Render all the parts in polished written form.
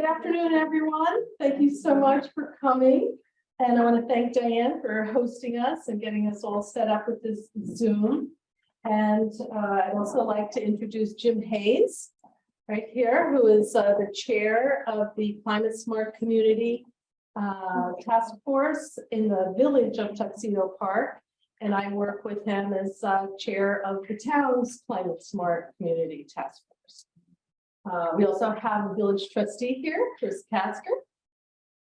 good afternoon, everyone. Thank you so much for coming. And I want to thank Diane for hosting us and getting us all set up with this Zoom. And I'd also like to introduce Jim Hayes right here, who is the chair of the Climate Smart Community Task Force in the Village of Tuxedo Park. And I work with him as chair of the town's Climate Smart Community Task Force. We also have a village trustee here, Chris Katzker.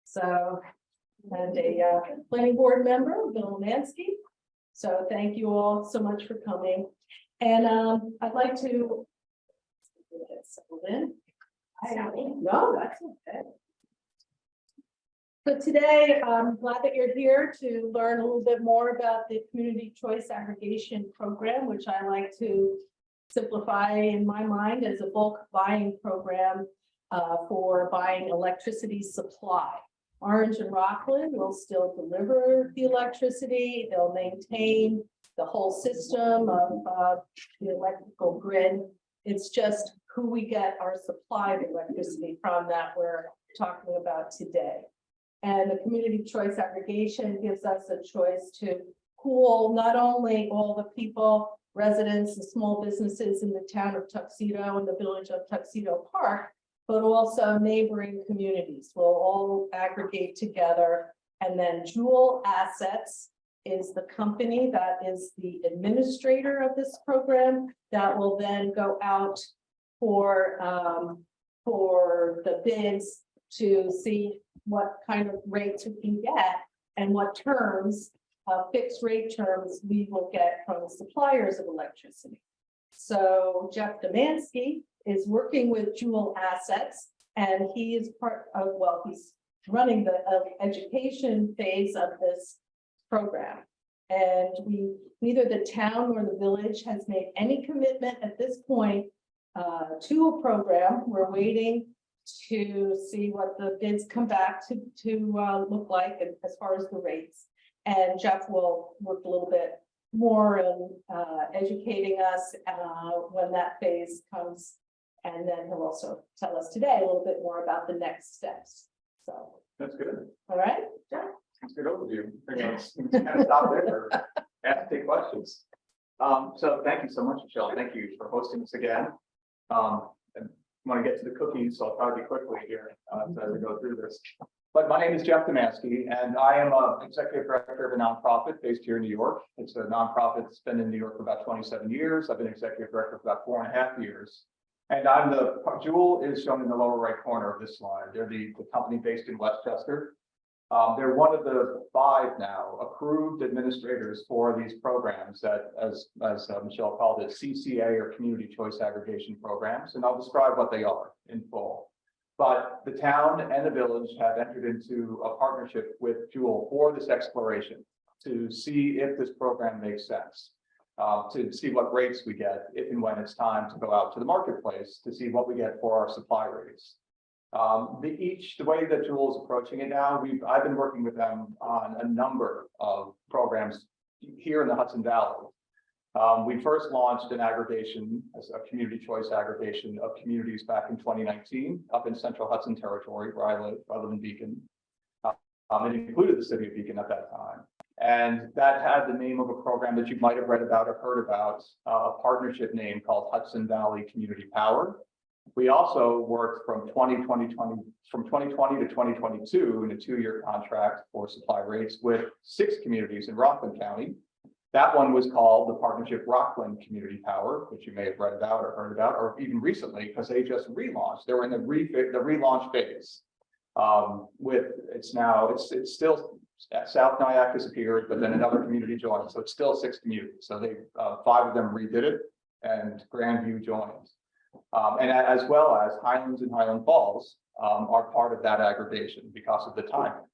So, and a planning board member, Bill Domanski. So thank you all so much for coming. And I'd like to get settled in. No, that's okay. So today, I'm glad that you're here to learn a little bit more about the Community Choice Aggregation Program, which I like to simplify in my mind as a bulk buying program for buying electricity supply. Orange and Rockland will still deliver the electricity. They'll maintain the whole system of the electrical grid. It's just who we get our supply of electricity from that we're talking about today. And the community choice aggregation gives us a choice to pool not only all the people, residents, and small businesses in the town of Tuxedo and the village of Tuxedo Park, but also neighboring communities will all aggregate together. And then Joule Assets is the company that is the administrator of this program that will then go out for the bids to see what kind of rates we can get and what terms, fixed rate terms we will get from suppliers of electricity. So Jeff Domanski is working with Joule Assets, and he is part of, well, he's running the education phase of this program. And neither the town nor the village has made any commitment at this point to a program. We're waiting to see what the bids come back to look like and as far as the rates. And Jeff will work a little bit more in educating us when that phase comes. And then he'll also tell us today a little bit more about the next steps. So that's good. All right. Yeah, that's a good overview. Let's kind of stop there or ask take questions. So thank you so much, Michele. Thank you for hosting us again. And I want to get to the cookies, so I'll try to be quickly here as we go through this. But my name is Jeff Domanski, and I am an executive director of a nonprofit based here in New York. It's a nonprofit that's been in New York for about 27 years. I've been executive director for about 4.5 years. And I'm Joule is shown in the lower right corner of this slide. They're the company based in Westchester. They're one of the 5 now approved administrators for these programs that, as Michele called it, CCA or Community Choice Aggregation Programs. And I'll describe what they are in full. But the town and the village have entered into a partnership with Joule for this exploration to see if this program makes sense, to see what rates we get if and when it's time to go out to the marketplace to see what we get for our supply rates. The way that Joule is approaching it now, I've been working with them on a number of programs here in the Hudson Valley. We first launched an aggregation, a community choice aggregation of communities back in 2019 up in Central Hudson Territory, where I live. I live in Beacon. It included the city of Beacon at that time. And that had the name of a program that you might have read about or heard about, a partnership name called Hudson Valley Community Power. We also worked from 2020 to 2022 in a 2-year contract for supply rates with 6 communities in Rockland County. That one was called the Partnership Rockland Community Power, which you may have read about or heard about, or even recently, because they just relaunched. They were in the relaunch phase. It's still South Nyack disappeared, but then another community joined, so it's still 6 communities. So they 5 of them redid it, and Grandview joined, and as well as Highlands and Highland Falls are part of that aggregation because of the timing.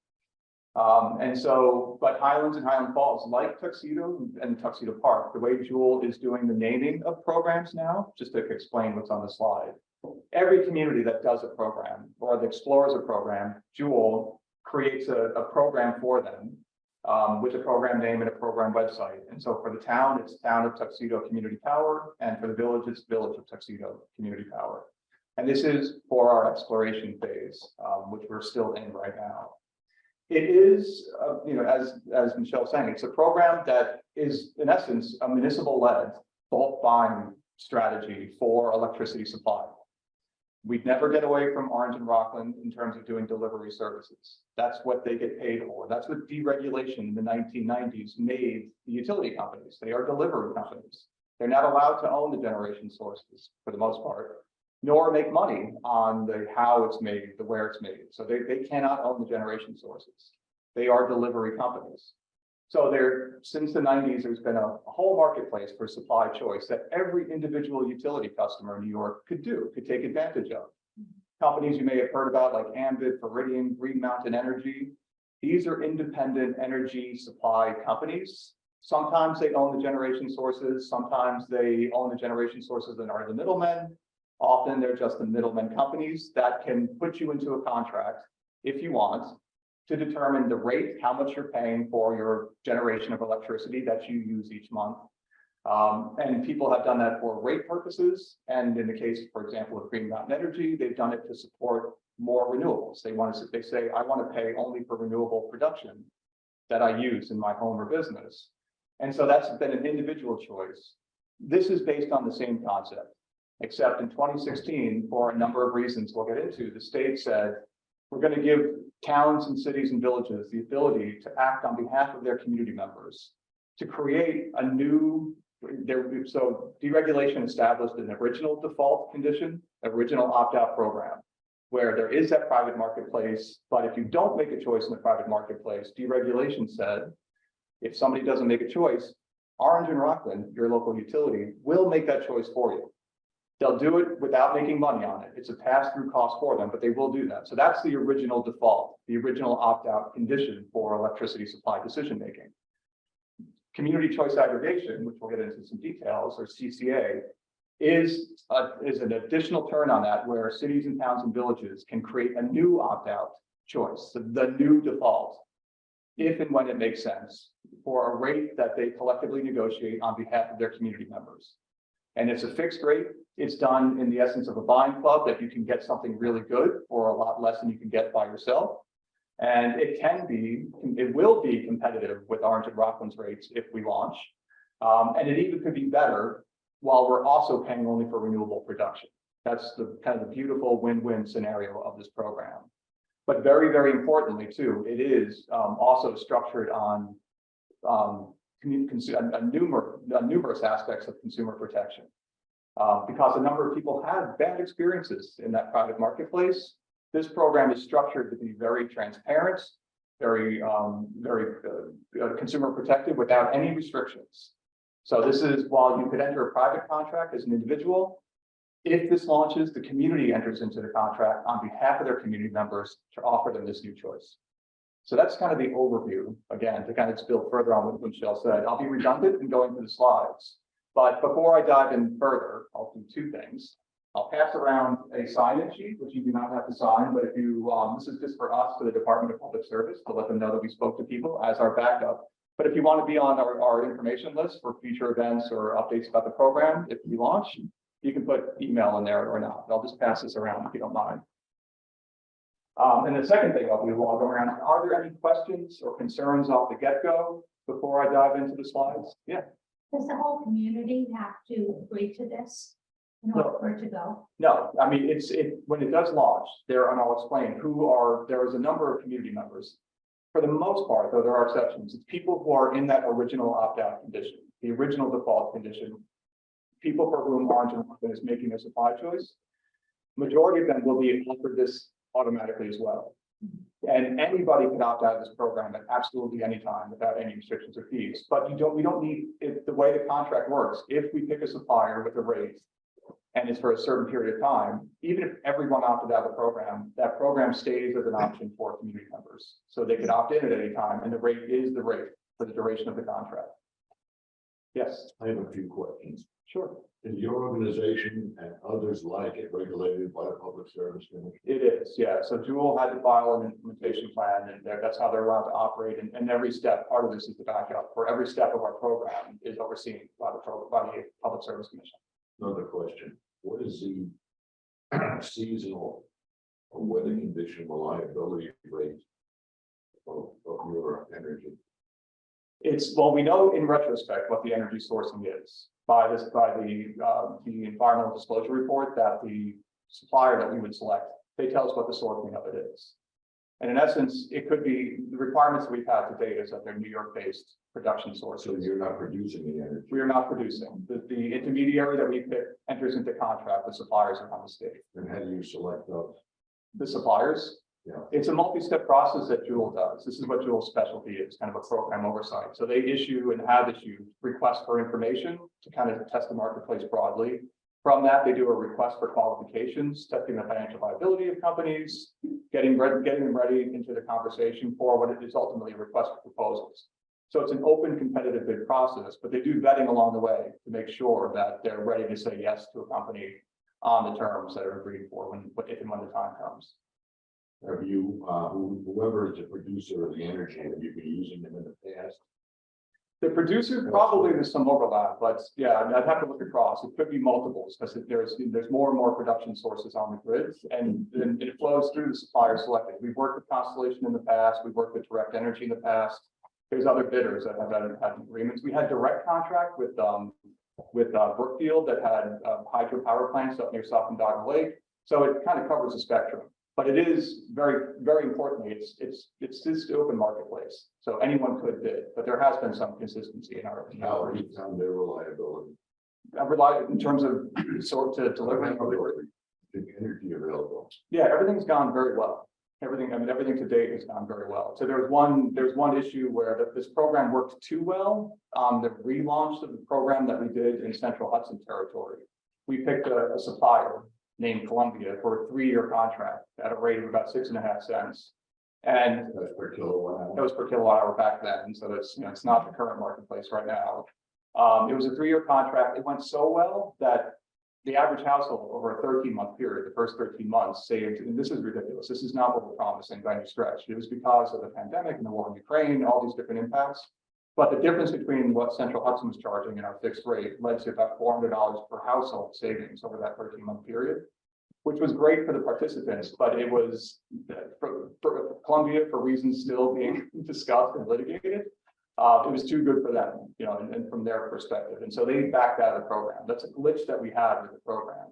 But Highlands and Highland Falls, like Tuxedo and Tuxedo Park, the way Joule is doing the naming of programs now, just to explain what's on the slide, every community that does a program or that explores a program, Joule creates a program for them with a program name and a program website. And so for the town, it's Town of Tuxedo Community Power, and for the village, it's Village of Tuxedo Community Power. And this is for our exploration phase, which we're still in right now. It is, as Michelle's saying, it's a program that is, in essence, a municipal-led bulk buying strategy for electricity supply. We'd never get away from Orange and Rockland in terms of doing delivery services. That's what they get paid for. That's what deregulation in the 1990s made the utility companies. They are delivery companies. They're not allowed to own the generation sources for the most part, nor make money on the how it's made, the where it's made. So they cannot own the generation sources. They are delivery companies. So since the 90s, there's been a whole marketplace for supply choice that every individual utility customer in New York could take advantage of. Companies you may have heard about like Ambit, Viridian, Green Mountain Energy. These are independent energy supply companies. Sometimes they own the generation sources. Sometimes they own the generation sources and are the middlemen. Often they're just the middlemen companies that can put you into a contract if you want to determine the rate, how much you're paying for your generation of electricity that you use each month. And people have done that for rate purposes. And in the case, for example, of Green Mountain Energy, they've done it to support more renewables. They say, I want to pay only for renewable production that I use in my home or business. And so that's been an individual choice. This is based on the same concept, except in 2016, for a number of reasons we'll get into, the state said, we're going to give towns and cities and villages the ability to act on behalf of their community members to create a new, so deregulation established an original default condition, original opt-out program, where there is that private marketplace, but if you don't make a choice in the private marketplace, deregulation said, if somebody doesn't make a choice, Orange and Rockland, your local utility, will make that choice for you. They'll do it without making money on it. It's a pass-through cost for them, but they will do that. So that's the original default, the original opt-out condition for electricity supply decision-making. Community choice aggregation, which we'll get into some details, or CCA, is an additional turn on that where cities and towns and villages can create a new opt-out choice, the new default, if and when it makes sense, for a rate that they collectively negotiate on behalf of their community members. And it's a fixed rate. It's done in the essence of a buying club that you can get something really good for a lot less than you can get by yourself. And it will be competitive with Orange and Rockland's rates if we launch. And it even could be better while we're also paying only for renewable production. That's the kind of the beautiful win-win scenario of this program. But very, very importantly too, it is also structured on numerous aspects of consumer protection. Because a number of people have bad experiences in that private marketplace. This program is structured to be very transparent, very consumer protective without any restrictions. So this is, while you could enter a private contract as an individual, if this launches, the community enters into the contract on behalf of their community members to offer them this new choice. So that's kind of the overview, again, to kind of build further on what Michele said. I'll be redundant in going through the slides. But before I dive in further, I'll do two things. I'll pass around a sign-in sheet, which you do not have to sign, but if you, this is just for us, for the Department of Public Service, to let them know that we spoke to people as our backup. But if you want to be on our information list for future events or updates about the program, if we launch, you can put email in there or not. I'll just pass this around if you don't mind. And the second thing I'll do while I go around, are there any questions or concerns off the get-go before I dive into the slides? Yeah. Does the whole community have to agree to this in order for it to go? No, I mean, when it does launch, and I'll explain there is a number of community members. For the most part, though there are exceptions, it's people who are in that original opt-out condition, the original default condition, people for whom Orange and Rockland is making a supply choice. Majority of them will be offered this automatically as well. And anybody can opt out of this program at absolutely any time without any restrictions or fees. But we don't need it. The way the contract works, if we pick a supplier with a rate and it's for a certain period of time, even if everyone opted out of the program, that program stays as an option for community members. So they can opt in at any time, and the rate is the rate for the duration of the contract. Yes. I have a few questions. Sure. Is your organization and others like it regulated by the Public Service Commission? It is, yeah. So Joule had to file an implementation plan, and that's how they're allowed to operate. And every step, part of this is the backup. For every step of our program is overseen by the Public Service Commission. Another question. What is the seasonal or weather condition reliability rate of your energy? It's, well, we know in retrospect what the energy sourcing is by the environmental disclosure report that the supplier that we would select, they tell us what the sourcing of it is. And in essence, it could be the requirements that we've had to date is that they're New York-based production sources. So you're not producing any energy? We are not producing. The intermediary that we pick enters into contract with suppliers around the state. And how do you select those? The suppliers, Yeah. it's a multi-step process that Joule does. This is what Joule's specialty is, kind of a program oversight. So they issue and have issued requests for information to kind of test the marketplace broadly. From that, they do a request for qualifications, testing the financial viability of companies, getting them ready into the conversation for what it is ultimately a request for proposals. So it's an open competitive bid process, but they do vetting along the way to make sure that they're ready to say yes to a company on the terms that are agreed for if and when the time comes. Have you, whoever is the producer of the energy, have you been using them in the past? The producer, probably there's some overlap, but yeah, I'd have to look across. It could be multiples because there's more and more production sources on the grids, and then it flows through the supplier selected. We've worked with Constellation in the past. We've worked with Direct Energy in the past. There's other bidders that have had agreements. We had direct contract with Brookfield that had hydropower plants up near Dogger Lake. So it kind of covers the spectrum. But it is very, very importantly, it's this open marketplace. So anyone could bid, but there has been some consistency in our. How have you found their reliability? In terms of to delivering. The energy available. Yeah, everything's gone very well. Everything to date has gone very well. So there's one issue where this program worked too well on the relaunch of the program that we did in Central Hudson territory. We picked a supplier named Columbia for a 3-year contract at a rate of about 6.5 cents. And That's per kilowatt hour. that was per kilowatt hour back then. So that's, it's not the current marketplace right now. It was a 3-year contract. It went so well that the average household over a 13-month period, the first 13 months saved, and this is ridiculous. This is not what we're promising by any stretch. It was because of the pandemic and the war in Ukraine, all these different impacts. But the difference between what Central Hudson was charging and our fixed rate led to about $400 per household savings over that 13-month period, which was great for the participants, but it was for Columbia, for reasons still being discussed and litigated. It was too good for them, and from their perspective. And so they backed out of the program. That's a glitch that we had with the program.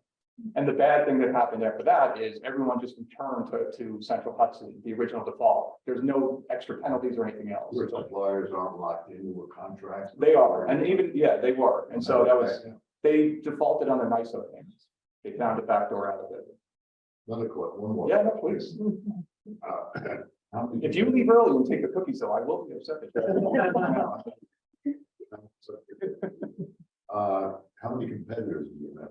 And the bad thing that happened after that is everyone just returned to Central Hudson, the original default. There's no extra penalties or anything else. Your suppliers aren't locked into a contract. They are, and even, yeah, they were. And so they defaulted on their NISO payments. They found a backdoor out of it. Another question, one more. Yeah, no, please. How many If you leave early and take the cookies, though, I will be upset. How many competitors do you have?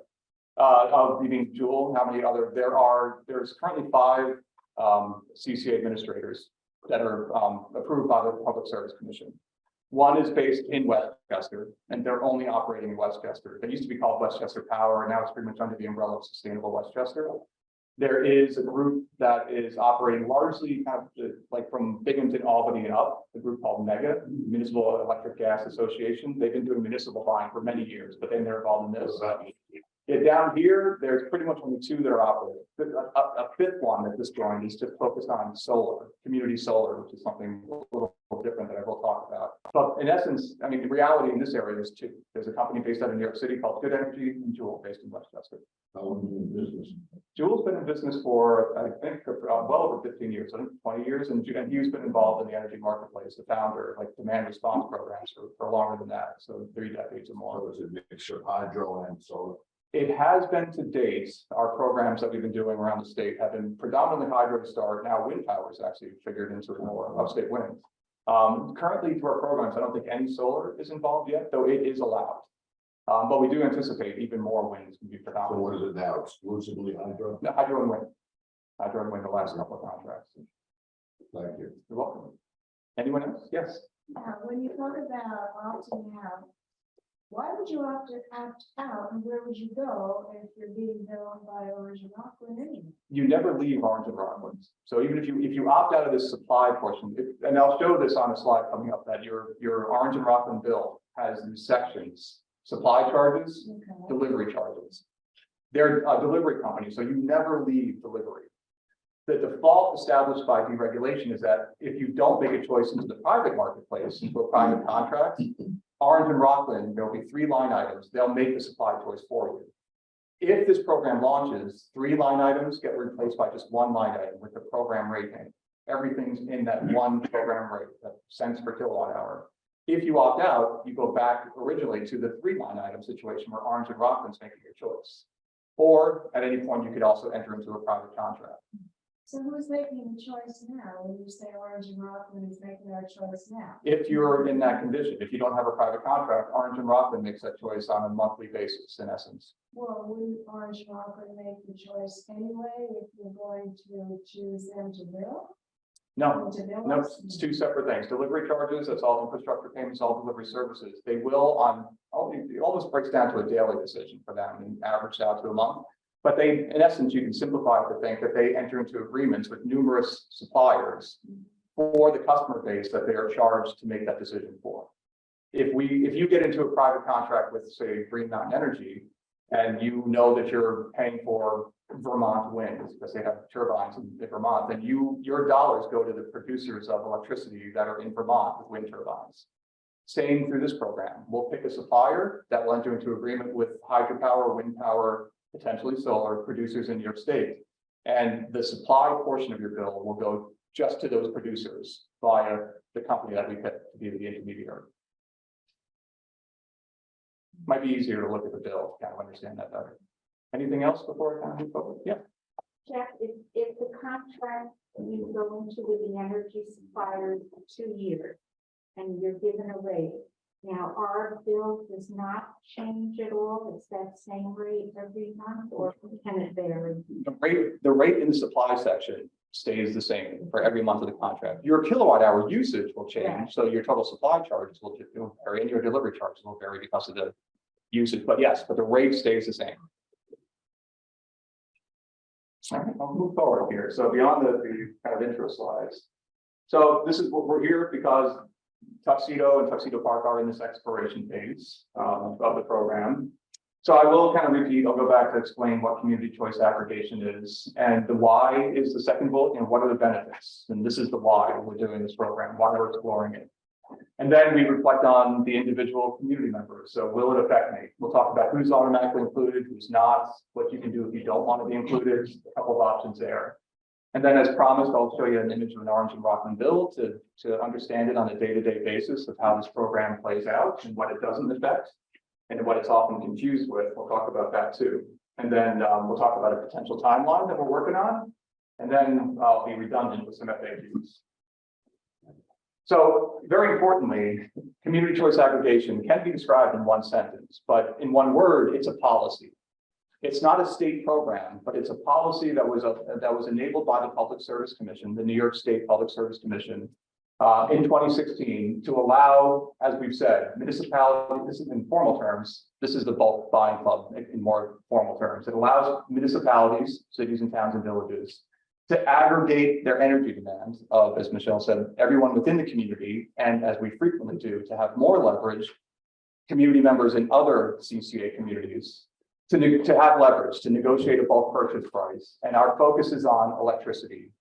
You mean Joule? How many other? There's currently 5 CCA administrators that are approved by the Public Service Commission. One is based in Westchester, and they're only operating in Westchester. They used to be called Westchester Power, and now it's pretty much under the umbrella of Sustainable Westchester. There is a group that is operating largely kind of like from Binghamton, Albany and up, a group called MEGA, Municipal Electric Gas Association. They've been doing municipal buying for many years, but then they're involved in this. Yeah, down here, there's pretty much only 2 that are operating. A 5th one that just joined is just focused on solar, community solar, which is something a little different that I will talk about. But in essence, I mean, the reality in this area is 2. There's a company based out of New York City called Good Energy, and Joule based in Westchester. How long have you been in business? Joule's been in business for, I think, well over 15 years, I think 20 years, and he's been involved in the energy marketplace, the founder, like demand response programs for longer than that, so 3 decades or more. So is it a mixture of hydro and solar? It has been to date. Our programs that we've been doing around the state have been predominantly hydro to start. Now wind power is actually figured into it more, upstate wind. Currently through our programs, I don't think any solar is involved yet, though it is allowed. But we do anticipate even more winds can be So predominant. what is it now, exclusively hydro? No, hydro and wind. Hydro and wind, the last couple of contracts. Thank you. You're welcome. Anyone else? Yes. When you thought about opting out, why would you opt out, and where would you go if you're being billed by Orange and Rockland anyway? You never leave Orange and Rockland. So even if you opt out of this supply portion, and I'll show this on a slide coming up, that your Orange and Rockland bill has these sections: supply charges, Okay. delivery charges. They're a delivery company, so you never leave delivery. The default established by deregulation is that if you don't make a choice into the private marketplace, into a private contract, Orange and Rockland, there'll be 3 line items. They'll make the supply choice for you. If this program launches, 3 line items get replaced by just 1 line item with the program rating. Everything's in that one program rate, that cents per kilowatt hour. If you opt out, you go back originally to the 3 line item situation where Orange and Rockland's making your choice. Or at any point, you could also enter into a private contract. So who's making the choice now? When you say Orange and Rockland is making our choice now? If you're in that condition, if you don't have a private contract, Orange and Rockland makes that choice on a monthly basis, in essence. Well, wouldn't Orange and Rockland make the choice anyway if you're going to choose them to bill? No, To bill no, us? it's 2 separate things. Delivery charges, that's all infrastructure payments, all delivery services. They will it almost breaks down to a daily decision for them and averaged out to a month. But they, in essence, you can simplify it to think that they enter into agreements with numerous suppliers for the customer base that they are charged to make that decision for. If you get into a private contract with, say, Green Mountain Energy, and you know that you're paying for Vermont wind because they have turbines in Vermont, then your dollars go to the producers of electricity that are in Vermont with wind turbines. Same through this program. We'll pick a supplier that will enter into agreement with hydropower, wind power, potentially solar producers in your state. And the supply portion of your bill will go just to those producers via the company that we pick to be the intermediary. Might be easier to look at the bill, to kind of understand that better. Anything else before I kind of move forward? Yeah. Jeff, if the contract you go into with the energy supplier for 2 years and you're given a rate, now our bill does not change at all. It's that same rate every month, or can it vary? The rate in the supply section stays the same for every month of the contract. Your kilowatt hour usage will change, Right. so your total supply charges will vary, and your delivery charges will vary because of the usage. But yes, the rate stays the same. All right, I'll move forward here. So beyond the kind of intro slides. So this is what we're here because Tuxedo and Tuxedo Park are in this exploration phase of the program. So I will kind of repeat, I'll go back to explain what community choice aggregation is. And the why is the second bullet, and what are the benefits? And this is the why we're doing this program, why we're exploring it. And then we reflect on the individual community members. So will it affect me? We'll talk about who's automatically included, who's not, what you can do if you don't want to be included, a couple of options there. And then as promised, I'll show you an image of an Orange and Rockland bill to understand it on a day-to-day basis of how this program plays out and what it doesn't affect and what it's often confused with. We'll talk about that too. And then we'll talk about a potential timeline that we're working on. And then I'll be redundant with some FAQs. So very importantly, community choice aggregation can be described in one sentence, but in one word, it's a policy. It's not a state program, but it's a policy that was enabled by the Public Service Commission, the New York State Public Service Commission, in 2016 to allow, as we've said, municipalities, this is in formal terms, this is the bulk buying club in more formal terms. It allows municipalities, cities and towns and villages to aggregate their energy demands of, as Michele said, everyone within the community, and as we frequently do, to have more leverage, community members in other CCA communities, to have leverage, to negotiate a bulk purchase price. And our focus is on electricity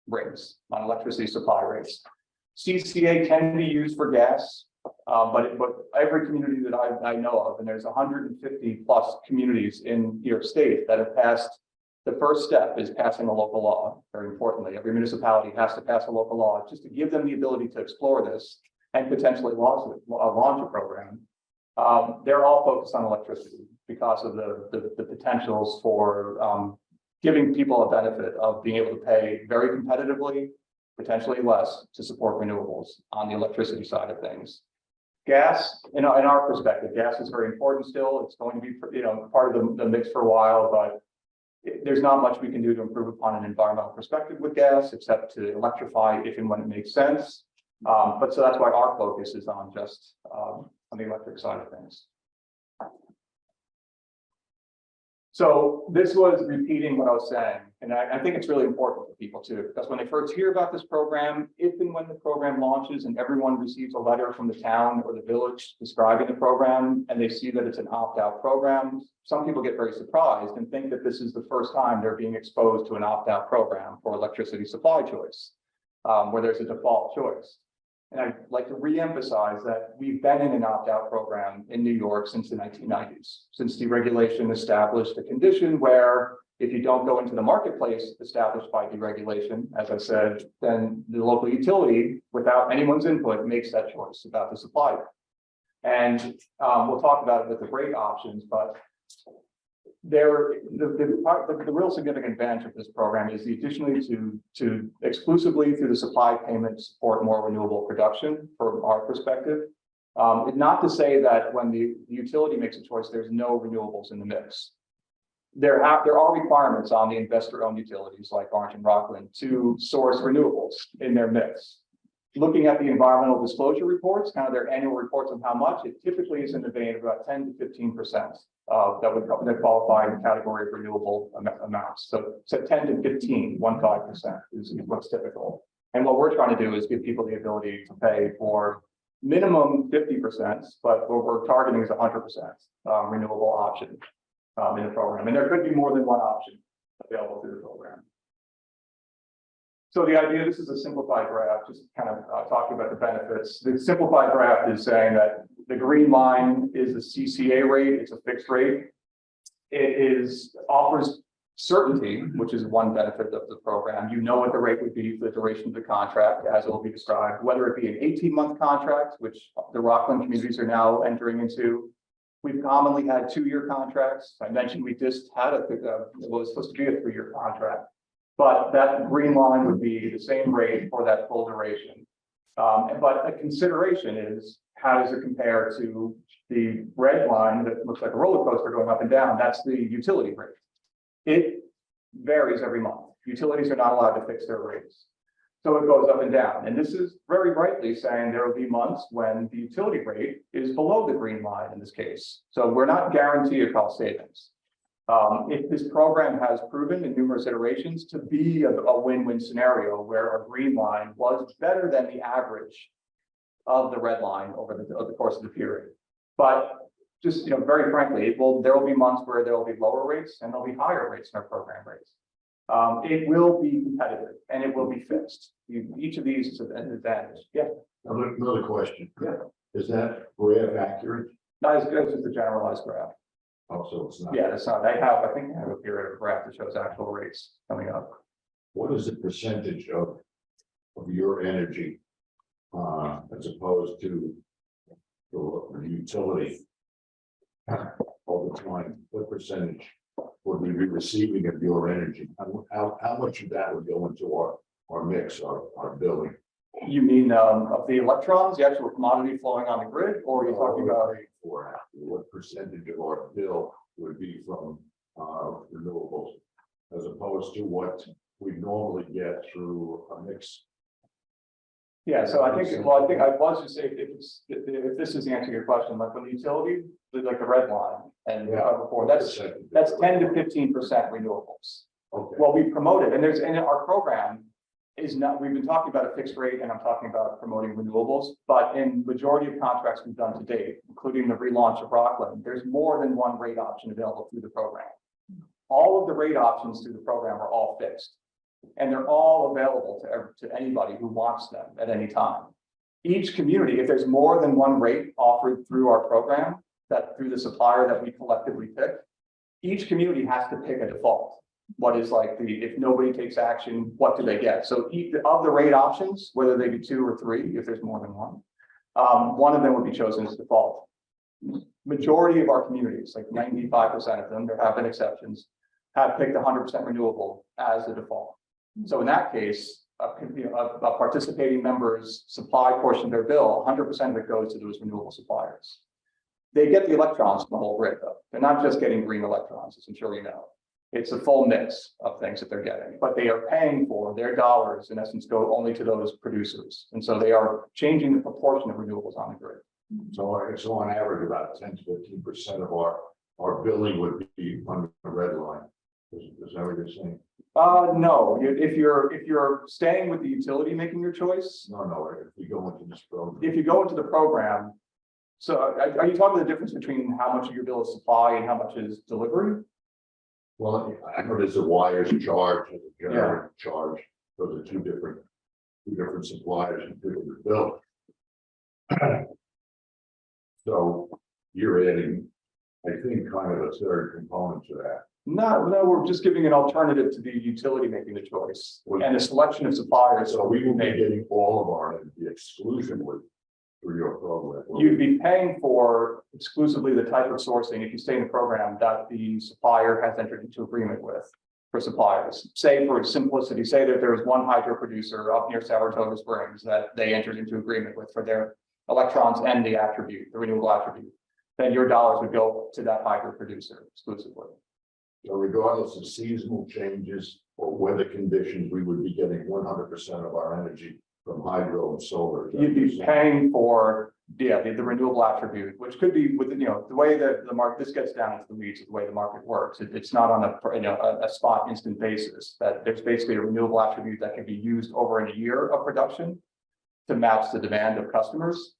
rates, on electricity supply rates. CCA can be used for gas, but every community that I know of, and there's 150 plus communities in New York State that have passed. The first step is passing a local law. Very importantly, every municipality has to pass a local law just to give them the ability to explore this and potentially launch a program. They're all focused on electricity because of the potentials for giving people a benefit of being able to pay very competitively, potentially less, to support renewables on the electricity side of things. Gas, in our perspective, gas is very important still. It's going to be part of the mix for a while, but there's not much we can do to improve upon an environmental perspective with gas, except to electrify if and when it makes sense. But so that's why our focus is on just on the electric side of things. So this was repeating what I was saying, and I think it's really important for people too, because when they first hear about this program, if and when the program launches and everyone receives a letter from the town or the village describing the program, and they see that it's an opt-out program, some people get very surprised and think that this is the first time they're being exposed to an opt-out program for electricity supply choice, where there's a default choice. And I'd like to reemphasize that we've been in an opt-out program in New York since the 1990s, since deregulation established a condition where if you don't go into the marketplace established by deregulation, as I said, then the local utility, without anyone's input, makes that choice about the supplier. And we'll talk about it with the rate options, but the real significant advantage of this program is the additionally to exclusively through the supply payment support more renewable production from our perspective. Not to say that when the utility makes a choice, there's no renewables in the mix. There are requirements on the investor-owned utilities like Orange and Rockland to source renewables in their mix. Looking at the environmental disclosure reports, kind of their annual reports on how much, it typically is in the vein of about 10 to 15% that would qualify in the category of renewable amounts. So 10 to 15% is what's typical. And what we're trying to do is give people the ability to pay for minimum 50%, but what we're targeting is 100% renewable option in the program. And there could be more than one option available through the program. So the idea, this is a simplified graph, just kind of talking about the benefits. The simplified graph is saying that the green line is the CCA rate, it's a fixed rate. It offers certainty, which is one benefit of the program. You know what the rate would be for the duration of the contract, as it will be described, whether it be an 18-month contract, which the Rockland communities are now entering into. We've commonly had 2-year contracts. I mentioned we just had it was supposed to be a 3-year contract. But that green line would be the same rate for that full duration. But a consideration is, how does it compare to the red line that looks like a roller coaster going up and down? That's the utility rate. It varies every month. Utilities are not allowed to fix their rates. So it goes up and down. And this is very rightly saying there will be months when the utility rate is below the green line in this case. So we're not guaranteed cost savings. If this program has proven in numerous iterations to be a win-win scenario where our green line was better than the average of the red line over the course of the period. But just, very frankly, there will be months where there will be lower rates and there'll be higher rates in our program rates. It will be competitive and it will be fixed. Each of these is an advantage. Yeah. Another question. Yeah. Is that graph accurate? Not as good as the generalized graph. Also, it's not. Yeah, it's not. I think they have a period of graph that shows actual rates coming up. What is the percentage of your energy as opposed to the utility over time? What percentage would we be receiving of your energy? How much of that would go into our mix, our billing? You mean of the electrons, the actual commodity flowing on the grid, or are you talking about? For what percentage of our bill would be from renewables, as opposed to what we normally get through a mix? Yeah, so I think I was just saying, if this is the answer to your question, like when the utility, like the red line, and before that's 10 to 15% renewables. Okay. Well, we promoted, and in our program is not, we've been talking about a fixed rate and I'm talking about promoting renewables, but in majority of contracts we've done to date, including the relaunch of Rockland, there's more than one rate option available through the program. All of the rate options through the program are all fixed and they're all available to anybody who wants them at any time. Each community, if there's more than one rate offered through our program, that through the supplier that we collectively pick, each community has to pick a default. What is like if nobody takes action, what do they get? So of the rate options, whether they be 2 or 3, if there's more than one of them would be chosen as default. Majority of our communities, like 95% of them, there have been exceptions, have picked 100% renewable as the default. So in that case, a participating member's supply portion of their bill, 100% of it goes to those renewable suppliers. They get the electrons from the whole grid though. They're not just getting green electrons, as I'm sure you know. It's a full mix of things that they're getting, but they are paying for their dollars, in essence, go only to those producers. And so they are changing the proportion of renewables on the grid. So on average, about 10 to 15% of our our billing would be under the red line. Is that what you're saying? No, if you're staying with the utility making your choice, No, if we go into this program. if you go into the program, so are you talking the difference between how much of your bill is supply and how much is delivery? Well, I know there's a wires charge and a generator charge. Those are two different suppliers and two different bills. So you're adding, I think, kind of a third component to that. No, we're just giving an alternative to the utility making the choice and a selection of suppliers. So we will be getting all of our energy exclusively through your program. You'd be paying for exclusively the type of sourcing, if you stay in the program, that the supplier has entered into agreement with for suppliers. Say for simplicity, say that there was one hydro producer up near Saratoga Springs that they entered into agreement with for their electrons and the attribute, the renewable attribute. Then your dollars would go to that hydro producer exclusively. So regardless of seasonal changes or weather conditions, we would be getting 100% of our energy from hydro and solar. You'd be paying for, the renewable attribute, which could be with, the way that the market, this gets down into the weeds of the way the market works. It's not on a spot instant basis, that there's basically a renewable attribute that can be used over in a year of production to match the demand of customers.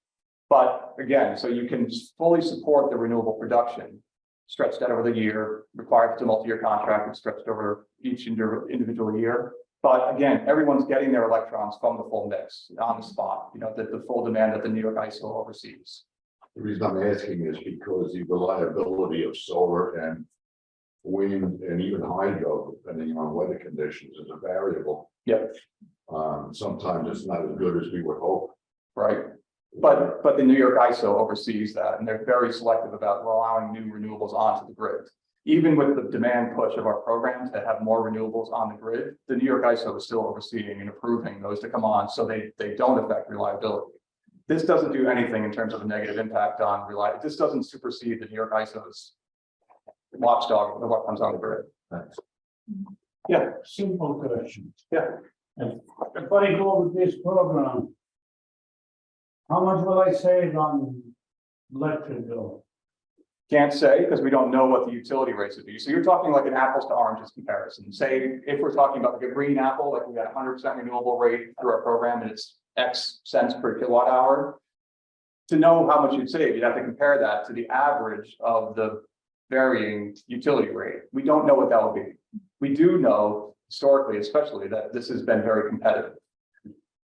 But again, so you can fully support the renewable production, stretched out over the year, required to multi-year contract, and stretched over each individual year. But again, everyone's getting their electrons from the full mix on the spot, the full demand that the New York ISO oversees. The reason I'm asking is because the reliability of solar and wind and even hydro, depending on weather conditions, is a variable. Yep. Sometimes it's not as good as we would hope. Right. But the New York ISO oversees that, and they're very selective about allowing new renewables onto the grid. Even with the demand push of our programs that have more renewables on the grid, the New York ISO is still overseeing and approving those to come on, so they don't affect reliability. This doesn't do anything in terms of a negative impact on reliability. This doesn't supersede the New York ISO's watchdog of what comes on the grid. Thanks. Yeah. Simple question. Yeah. If I go with this program, how much will I save on electric bill? Can't say because we don't know what the utility rates would be. So you're talking like an apples to oranges comparison. Say if we're talking about like a green apple, like we got 100% renewable rate through our program and it's X cents per kilowatt hour. To know how much you'd save, you'd have to compare that to the average of the varying utility rate. We don't know what that will be. We do know historically, especially, that this has been very competitive.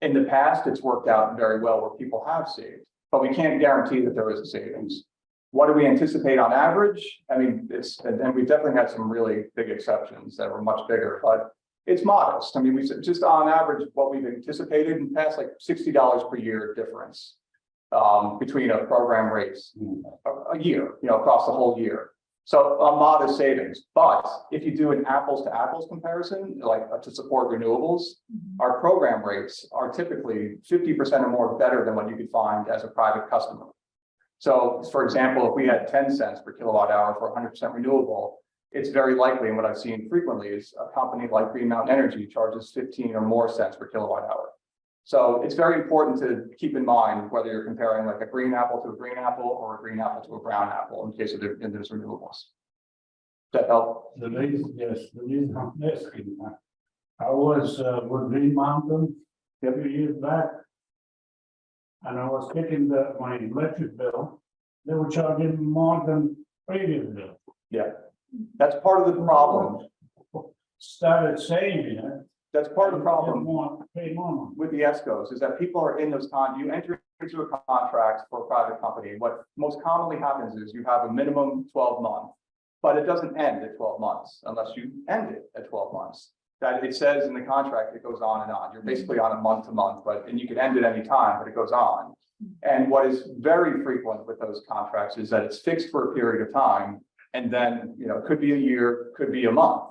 In the past, it's worked out very well where people have saved, but we can't guarantee that there is a savings. What do we anticipate on average? I mean, and we've definitely had some really big exceptions that were much bigger, but it's modest. I mean, we just on average, what we've anticipated in the past, like $60 per year difference between a program rates a year, across the whole year. So a modest savings, but if you do an apples to apples comparison, like to support renewables, our program rates are typically 50% or more better than what you could find as a private customer. So for example, if we had 10 cents per kilowatt hour for 100% renewable, it's very likely, and what I've seen frequently is a company like Green Mountain Energy charges 15 or more cents per kilowatt hour. So it's very important to keep in mind whether you're comparing like a green apple to a green apple or a green apple to a brown apple in case of there's renewables. Does that help? The reason I'm asking, I was with Green Mountain a few years back. And I was getting my electric bill, they were charging more than previous bill. Yeah, that's part of the problem. Started saving it. That's part of the problem Pay more. with the ESCOs is that people are in those you enter into a contract for a private company. What most commonly happens is you have a minimum 12 month, but it doesn't end at 12 months unless you end it at 12 months. That it says in the contract, it goes on and on. You're basically on a month to month, and you can end it any time, but it goes on. And what is very frequent with those contracts is that it's fixed for a period of time. And then, it could be a year, could be a month.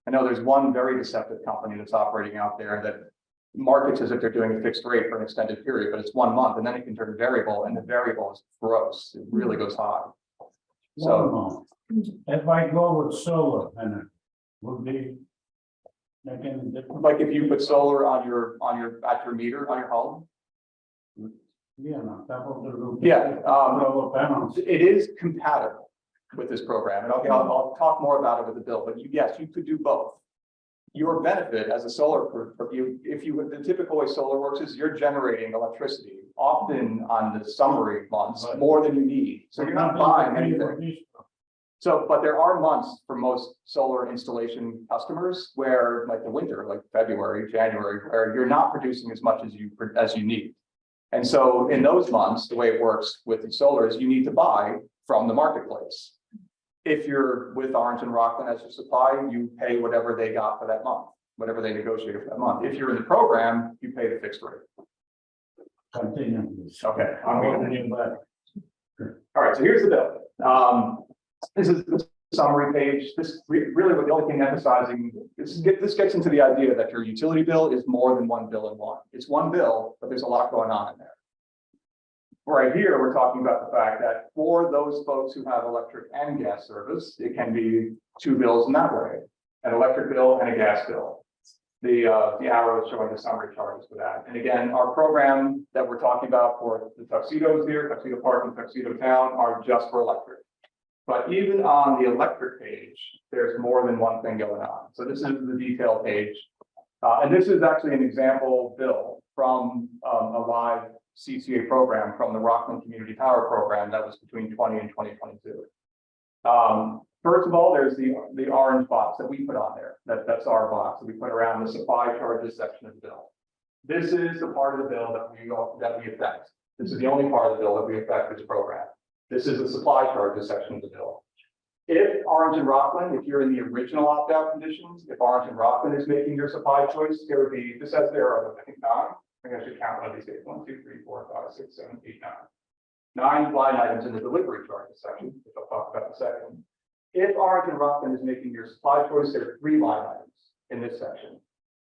I know there's one very deceptive company that's operating out there that markets as if they're doing a fixed rate for an extended period, but it's 1 month and then it can turn variable, and the variable is gross. It really goes high. So if I go with solar, and it would be making a difference. like if you put solar at your meter on your home, Yeah, on top of the roof. Yeah, Solar panels. it is compatible. with this program, and I'll talk more about it with the bill, but yes, you could do both. Your benefit as a solar, the typical way solar works is you're generating electricity, often on the summery months, more than you need. So you're not buying anything. So, but there are months for most solar installation customers where, like the winter, like February, January, where you're not producing as much as you need. And so in those months, the way it works with the solar is you need to buy from the marketplace. If you're with Orange and Rockland as your supply, you pay whatever they got for that month, whatever they negotiated for that month. If you're in the program, you pay the fixed rate. Continue. Okay. I'm going to back. All right, so here's the bill. This is the summary page. This really what the only thing emphasizing this gets into the idea that your utility bill is more than one bill in one. It's one bill, but there's a lot going on in there. Right here, we're talking about the fact that for those folks who have electric and gas service, it can be two bills in that way, an electric bill and a gas bill. The arrow is showing the summary charges for that. And again, our program that we're talking about for the Tuxedos here, Tuxedo Park and Tuxedo Town, are just for electric. But even on the electric page, there's more than one thing going on. So this is the detail page. And this is actually an example bill from a live CCA program from the Rockland Community Power program that was between 20 and 2022. First of all, there's the orange box that we put on there. That's our box that we put around the supply charges section of the bill. This is the part of the bill that we affect. This is the only part of the bill that we affect this program. This is the supply charges section of the bill. If Orange and Rockland, if you're in the original opt-out conditions, if Orange and Rockland is making your supply choice, there would be, this says there are, I think, 9. I think I should count one of these days. 1, 2, 3, 4, 5, 6, 7, 8, 9. 9 line items in the delivery charges section, which I'll talk about in a second. If Orange and Rockland is making your supply choice, there are 3 line items in this section.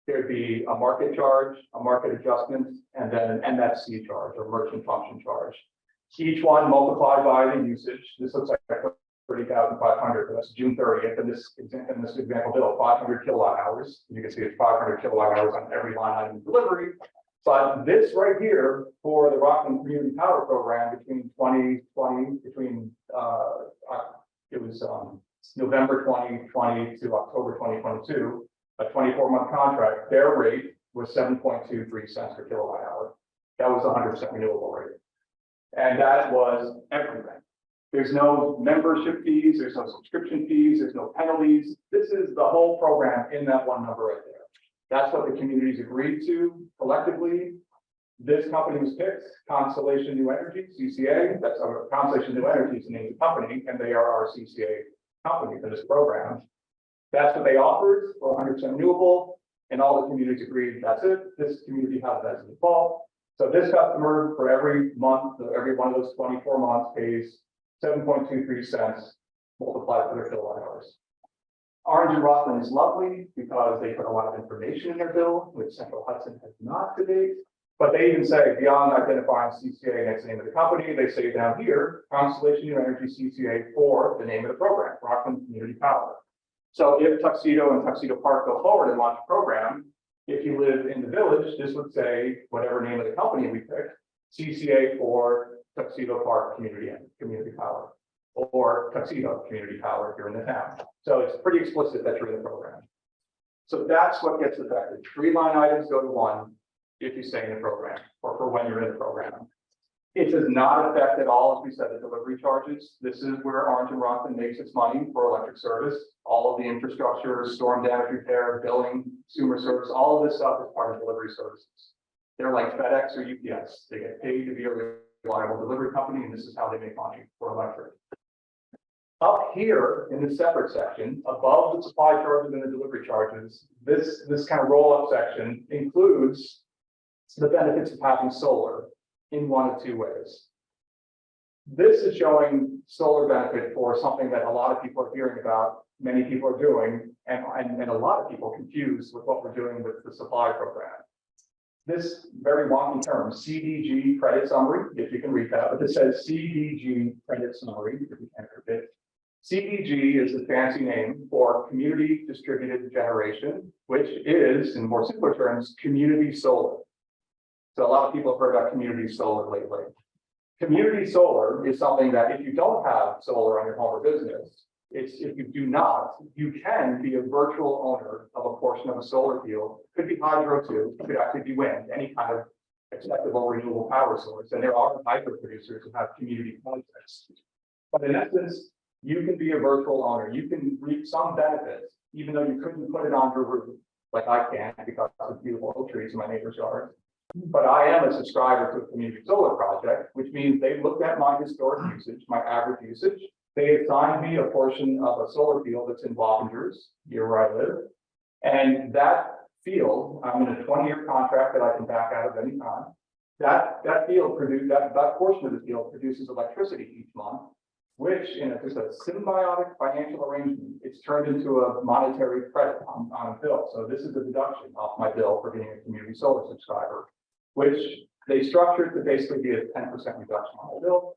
There'd be a market charge, a market adjustment, and then an MFC charge or merchant function charge. Each one multiplied by the usage. This looks like 30,500, but that's June 30th. In this example bill, 500 kilowatt hours. You can see it's 500 kilowatt hours on every line item delivery. But this right here for the Rockland Community Power Program between 2020, it was November 2020 to October 2022, a 24-month contract. Their rate was 7.23 cents per kilowatt hour. That was 100% renewable rate. And that was everything. There's no membership fees, there's no subscription fees, there's no penalties. This is the whole program in that one number right there. That's what the communities agreed to collectively. This company was picked, Constellation New Energy, CCA. That's our Constellation New Energy is the name of the company, and they are our CCA company for this program. That's what they offered for 100% renewable, and all the communities agreed that's it. This community has it as a default. So this customer for every month, every one of those 24 months pays 7.23 cents multiplied for their kilowatt hours. Orange and Rockland is lovely because they put a lot of information in their bill, which Central Hudson has not to date. But they even say beyond identifying CCA next name of the company, they say down here, Constellation New Energy CCA for the name of the program, Rockland Community Power. So if Tuxedo and Tuxedo Park go forward and launch a program, if you live in the village, this would say whatever name of the company we picked, CCA for Tuxedo Park Community Power, or Tuxedo Community Power if you're in the town. So it's pretty explicit that you're in the program. So that's what gets affected. 3 line items go to 1 if you stay in the program, or for when you're in the program. It does not affect at all, as we said, the delivery charges. This is where Orange and Rockland makes its money for electric service. All of the infrastructure, storm damage repair, billing, consumer service, all of this stuff is part of delivery services. They're like FedEx or UPS. They get paid to be a reliable delivery company, and this is how they make money for electric. Up here in the separate section, above the supply charges and the delivery charges, this kind of roll-up section includes the benefits of having solar in one of 2 ways. This is showing solar benefit for something that a lot of people are hearing about, many people are doing, and a lot of people confused with what we're doing with the supply program. This very wonky term, CDG credit summary, if you can read that, but this says CDG credit summary, if you can't read it. CDG is the fancy name for community distributed generation, which is, in more simpler terms, community solar. So a lot of people have heard about community solar lately. Community solar is something that if you don't have solar on your home or business, if you do not, you can be a virtual owner of a portion of a solar field. Could be hydro too, could actually be wind, any kind of acceptable renewable power source. And there are hydro producers who have community projects. But in essence, you can be a virtual owner. You can reap some benefits, even though you couldn't put it on your roof, like I can because of beautiful oak trees in my neighbor's yard. But I am a subscriber to a community solar project, which means they looked at my historic usage, my average usage. They assigned me a portion of a solar field that's in Wappingers, here where I live. And that field, I'm in a 20-year contract that I can back out of any time. That field produce that portion of the field produces electricity each month, which in just a symbiotic financial arrangement, it's turned into a monetary credit on a bill. So this is a deduction off my bill for being a community solar subscriber, which they structured to basically be a 10% reduction on the bill.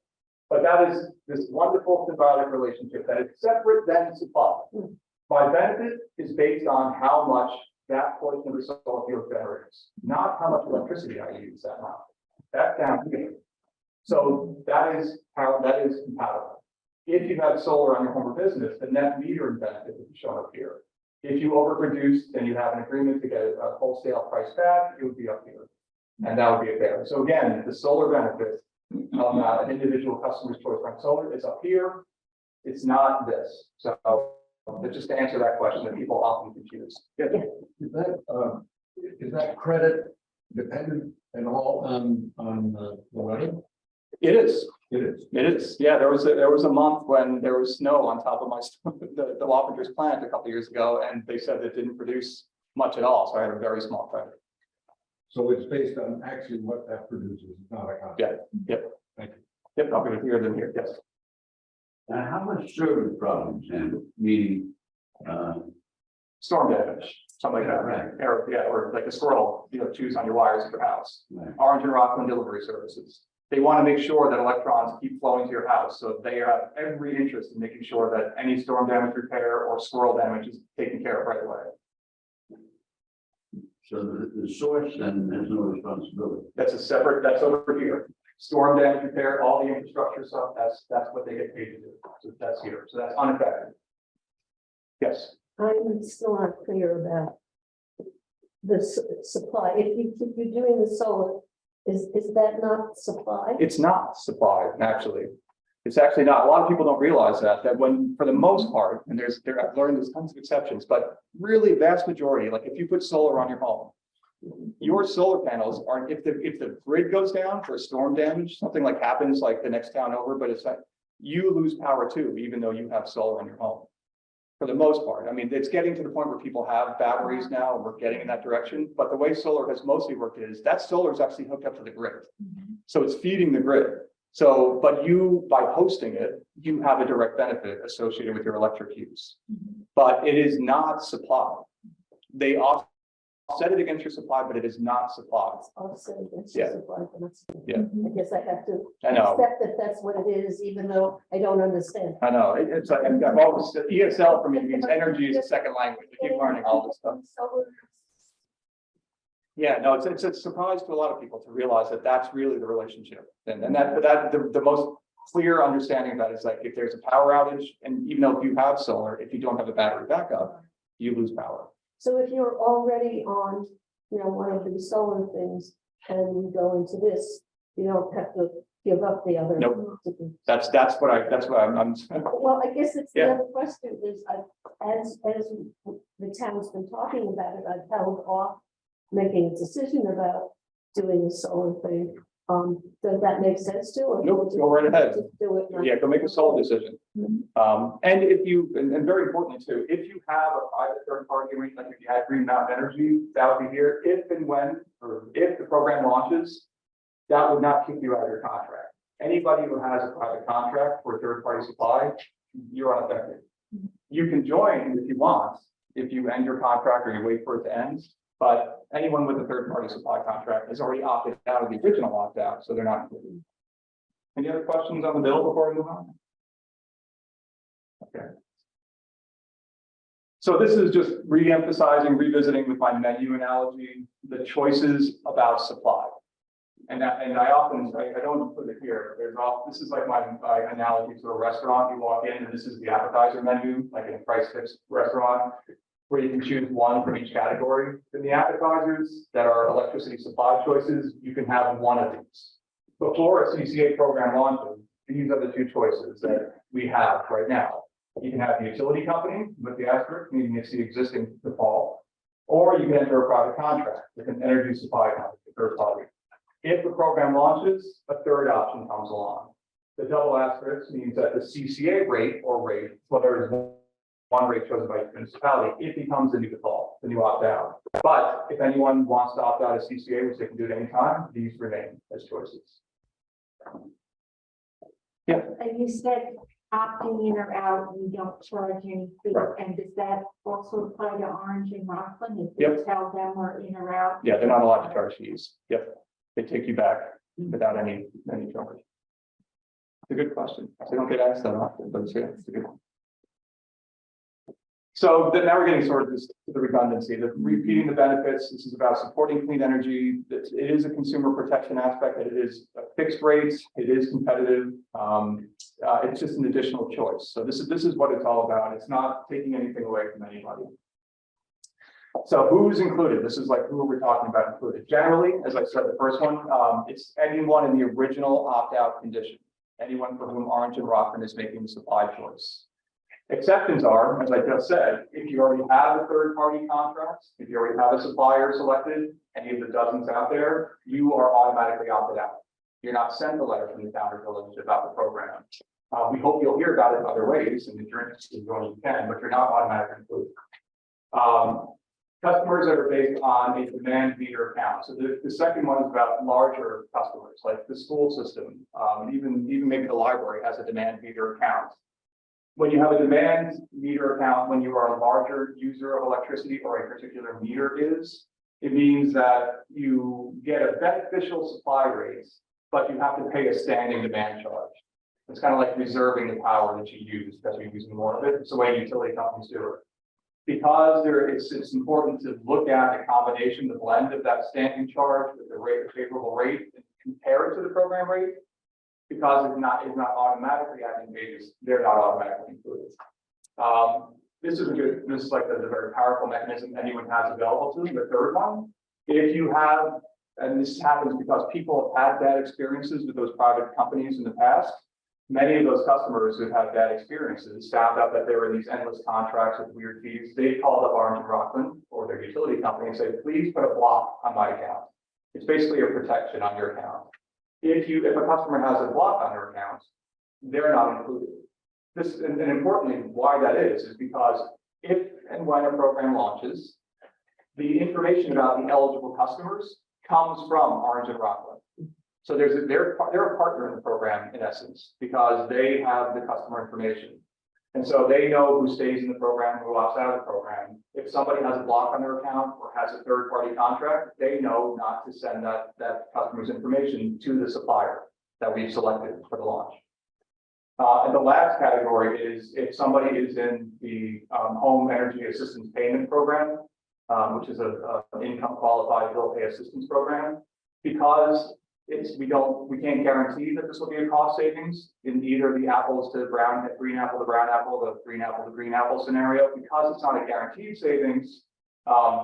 But that is this wonderful symbiotic relationship that is separate than supply. My benefit is based on how much that portion of the solar field generates, not how much electricity I use that month. That's down here. So that is compatible. If you have solar on your home or business, the net metering benefit is shown up here. If you overproduce and you have an agreement to get a wholesale price back, it would be up here. And that would be there. So again, the solar benefit of an individual customer's choice on solar is up here. It's not this. So but just to answer that question that people often confuse. Is that credit dependent at all on the weather? It is. It is. It is. Yeah, there was a month when there was snow on top of my the Wappingers plant a couple of years ago, and they said it didn't produce much at all. So I had a very small credit. So it's based on actually what that produces, not a contract. Yeah. Yep. Thank you. Yep. I'll be here than here. Yes. And how much service problems and meaning, Storm damage, something like that. Right. Or like a squirrel, chews on your wires at your house. right, Orange and Rockland delivery services. They want to make sure that electrons keep flowing to your house. So they have every interest in making sure that any storm damage repair or squirrel damage is taken care of right away. so the source then has no responsibility. That's over here. Storm damage repair, all the infrastructure stuff, that's what they get paid to do. So that's here. So that's unaffected. Yes. I'm still not clear about the supply. If you're doing the solar, is that not supply? It's not supply, actually. It's actually not. A lot of people don't realize that when, for the most part, and I've learned there's tons of exceptions, but really vast majority, like if you put solar on your home, your solar panels are, if the grid goes down for storm damage, something like happens like the next town over, but it's like you lose power too, even though you have solar on your home. For the most part, I mean, it's getting to the point where people have batteries now, and we're getting in that direction. But the way solar has mostly worked is that solar is actually hooked up to the grid. So it's feeding the grid. So, but you, by hosting it, you have a direct benefit associated with your electric use. But it is not supply. They offset it against your supply, but it is not supply. Offset against Yeah. supply, but that's. Yeah. I guess I have to I know. accept that that's what it is, even though I don't understand. I know. It's like, I've always, ESL for me means energy is a second language. I keep learning all this stuff. Solar. Yeah, no, it's a surprise to a lot of people to realize that that's really the relationship. And the most clear understanding of that is like, if there's a power outage, and even though if you have solar, if you don't have a battery backup, you lose power. So if you're already on, one of these solar things and you go into this, you don't have to give up the other. Nope. That's what I'm. Well, I guess it's the Yeah. other question is, as the town's been talking about it, I've held off making a decision about doing the solar thing. Does that make sense to? Or Nope, go right ahead. just do it now? Yeah, go make a solar decision. And if you, and very importantly too, if you have a private third party arrangement, like if you had Green Mountain Energy, that would be here. If and when, or if the program launches, that would not kick you out of your contract. Anybody who has a private contract for third party supply, you're unaffected. You can join if you want, if you end your contract or you wait for it to end. But anyone with a third party supply contract has already opted out of the original opt-out, so they're not included. Any other questions on the bill before we move on? Okay. So this is just re-emphasizing, revisiting with my menu analogy, the choices about supply. And I often, I don't put it here, this is like my analogy to a restaurant. You walk in and this is the appetizer menu, like in a price fixed restaurant, where you can choose one from each category. In the appetizers that are electricity supply choices, you can have one of these. Before a CCA program launches, these are the two choices that we have right now. You can have the utility company with the asterisk, meaning it's the existing default, or you can enter a private contract with an energy supply company, a third party. If the program launches, a third option comes along. The double asterisk means that the CCA rate or rate, whether it's one rate chosen by the municipality, it becomes the new default, the new opt-out. But if anyone wants to opt out of CCA, which they can do at any time, these remain as choices. Yeah. And you said opting in or out, you don't charge any fee. Right. And does that also apply to Orange and Rockland? If Yep. you tell them we're in or out? Yeah, they're not allowed to charge fees. Yep. They take you back without any charge. It's a good question. They don't get asked that often, but it's a good one. So now we're getting sort of to the redundancy, the repeating the benefits. This is about supporting clean energy. It is a consumer protection aspect. It is a fixed rates. It is competitive. It's just an additional choice. So this is what it's all about. It's not taking anything away from anybody. So who's included? This is like who we're talking about included. Generally, as I said, the first one, it's anyone in the original opt-out condition. Anyone for whom Orange and Rockland is making the supply choice. Exceptions are, as I just said, if you already have a third-party contract, if you already have a supplier selected, any of the dozens out there, you are automatically opted out. You're not sent a letter from the town or village about the program. We hope you'll hear about it in other ways, and if you're interested in joining, you can, but you're not automatically included. Customers that are based on a demand meter account. So the second one is about larger customers, like the school system, even maybe the library has a demand meter account. When you have a demand meter account, when you are a larger user of electricity or a particular meter is, it means that you get a beneficial supply rate, but you have to pay a standing demand charge. It's kind of like reserving the power that you use because you're using more of it. It's the way utility companies do it. Because it's important to look at the combination, the blend of that standing charge with the rate, the favorable rate, and compare it to the program rate. Because it's not automatically advantageous, they're not automatically included. This is like the very powerful mechanism anyone has available to them. The third one, if you have, and this happens because people have had bad experiences with those private companies in the past. Many of those customers who have bad experiences found out that they were in these endless contracts with weird fees. They called up Orange and Rockland or their utility company and said, please put a block on my account. It's basically a protection on your account. If a customer has a block on their account, they're not included. This, and importantly, why that is because if and when a program launches, the information about the eligible customers comes from Orange and Rockland. So they're a partner in the program in essence, because they have the customer information. And so they know who stays in the program, who opts out of the program. If somebody has a block on their account or has a third-party contract, they know not to send that customer's information to the supplier that we've selected for the launch. And the last category is if somebody is in the Home Energy Assistance Payment Program, which is an income qualified bill pay assistance program, because we can't guarantee that this will be a cost savings in either the apples to green apple to brown apple, the green apple to green apple scenario, because it's not a guaranteed savings,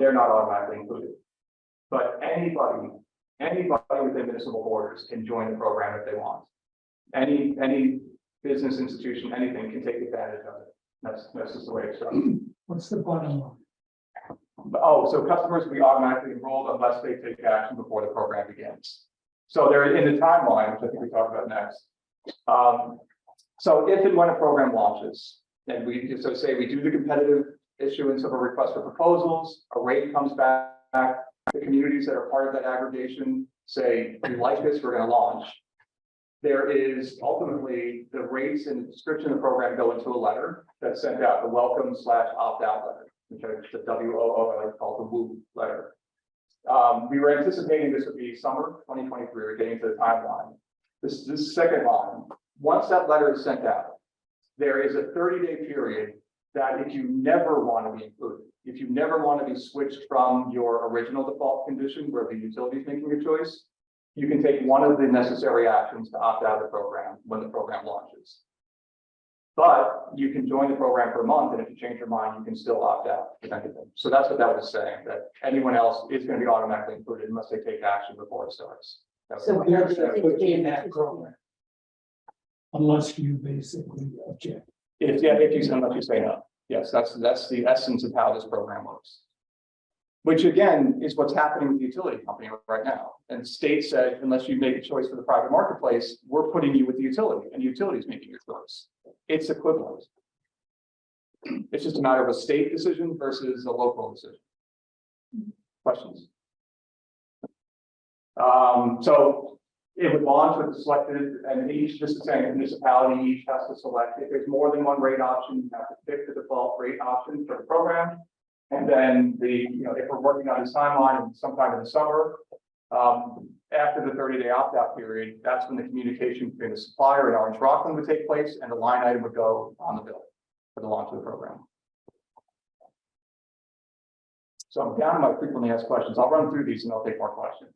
they're not automatically included. But anybody within municipal borders can join the program if they want. Any business institution, anything can take advantage of it. That's just the way it's done. What's the bottom line? Oh, so customers will be automatically enrolled unless they take action before the program begins. So they're in the timeline, which I think we talk about next. So if and when a program launches, and say we do the competitive issuance of a request for proposals, a rate comes back, the communities that are part of that aggregation say, we like this, we're going to launch. There is ultimately the rates and the description of the program go into a letter that's sent out, the welcome/opt-out letter, which is the WOO, I like to call the WOO letter. We were anticipating this would be summer 2023. We're getting to the timeline. This second line, once that letter is sent out, there is a 30-day period that if you never want to be included, if you never want to be switched from your original default condition where the utility is making a choice, you can take one of the necessary actions to opt out of the program when the program launches. But you can join the program for a month, and if you change your mind, you can still opt out. So that's what that was saying, that anyone else is going to be automatically included unless they take action before it starts. So We're not gonna put you in that program. Unless you basically object. If unless you say no. Yes, that's the essence of how this program works. Which again, is what's happening with the utility company right now. And the state said, unless you make a choice for the private marketplace, we're putting you with the utility, and the utility is making your choice. It's equivalent. It's just a matter of a state decision versus a local decision. Questions? So it would launch with the selected, and each, just the same municipality, each has to select. If there's more than one rate option, you have to pick the default rate option for the program. And then if we're working on this timeline sometime in the summer, after the 30-day opt-out period, that's when the communication between the supplier and Orange Rockland would take place, and the line item would go on the bill for the launch of the program. So I'm down to my frequently asked questions. I'll run through these and I'll take more questions.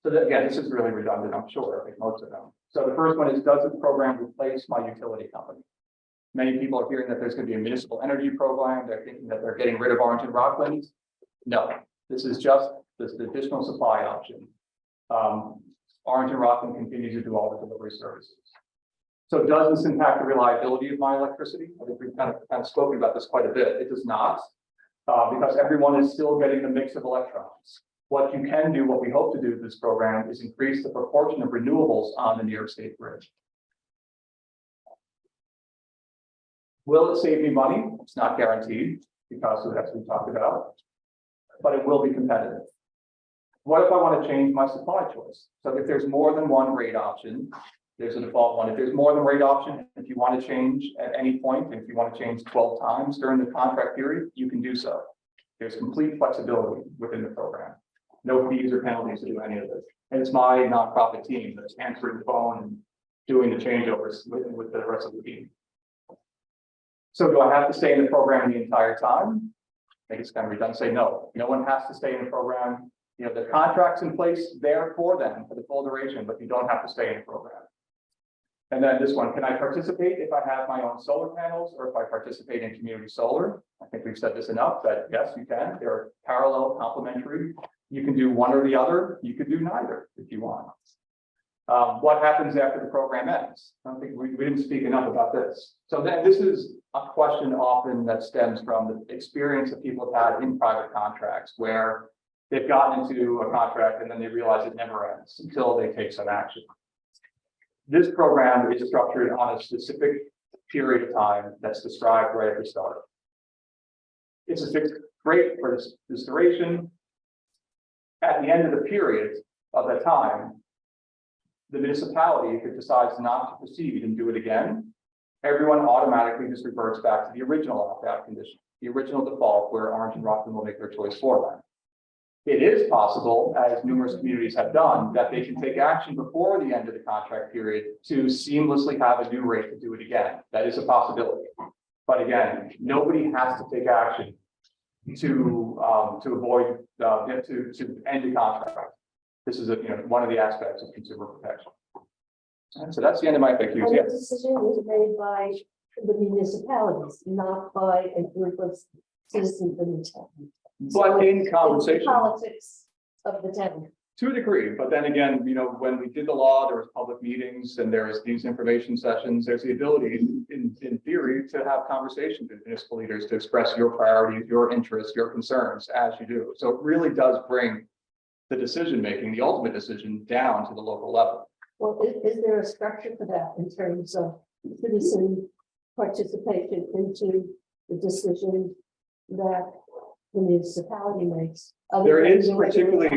So that, again, this is really redundant, I'm sure, I think most of them. So the first one is, does the program replace my utility company? Many people are hearing that there's going to be a municipal energy program. They're thinking that they're getting rid of Orange and Rockland. No, this is just this additional supply option. Orange and Rockland continue to do all the delivery services. So does this impact the reliability of my electricity? I think we've kind of spoken about this quite a bit. It does not, because everyone is still getting the mix of electrons. What you can do, what we hope to do with this program, is increase the proportion of renewables on the New York State grid. Will it save me money? It's not guaranteed because of that we talked about, but it will be competitive. What if I want to change my supply choice? So if there's more than one rate option, there's a default one. If there's more than rate option, if you want to change at any point, if you want to change 12 times during the contract period, you can do so. There's complete flexibility within the program. No fees or penalties to do any of this. And it's my nonprofit team that's answering the phone and doing the changeovers with the rest of the team. So do I have to stay in the program the entire time? I think it's kind of redundant. Say no. No one has to stay in the program. The contract's in place there for them for the full duration, but you don't have to stay in the program. And then this one, can I participate if I have my own solar panels or if I participate in community solar? I think we've said this enough that yes, you can. They're parallel, complementary. You can do one or the other. You could do neither if you want. What happens after the program ends? I don't think we didn't speak enough about this. So then this is a question often that stems from the experience that people have had in private contracts where they've gotten into a contract and then they realize it never ends until they take some action. This program is structured on a specific period of time that's described right at the start. It's a fixed rate for this duration. At the end of the period of that time, the municipality, if it decides not to proceed and do it again, everyone automatically just reverts back to the original opt-out condition, the original default where Orange and Rockland will make their choice for them. It is possible, as numerous communities have done, that they can take action before the end of the contract period to seamlessly have a new rate to do it again. That is a possibility. But again, nobody has to take action to avoid to end the contract. This is one of the aspects of consumer protection. And so that's the end of my FAQs. And the Yes. decision is made by the municipalities, not by a group of citizens in the town. But in It's conversation, politics of the town. to a degree, but then again, when we did the law, there was public meetings and there's these information sessions. There's the ability, in theory, to have conversations with municipal leaders to express your priorities, your interests, your concerns as you do. So it really does bring the decision making, the ultimate decision, down to the local level. Well, is there a structure for that in terms of citizen participation into the decision that the municipality makes? There is particularly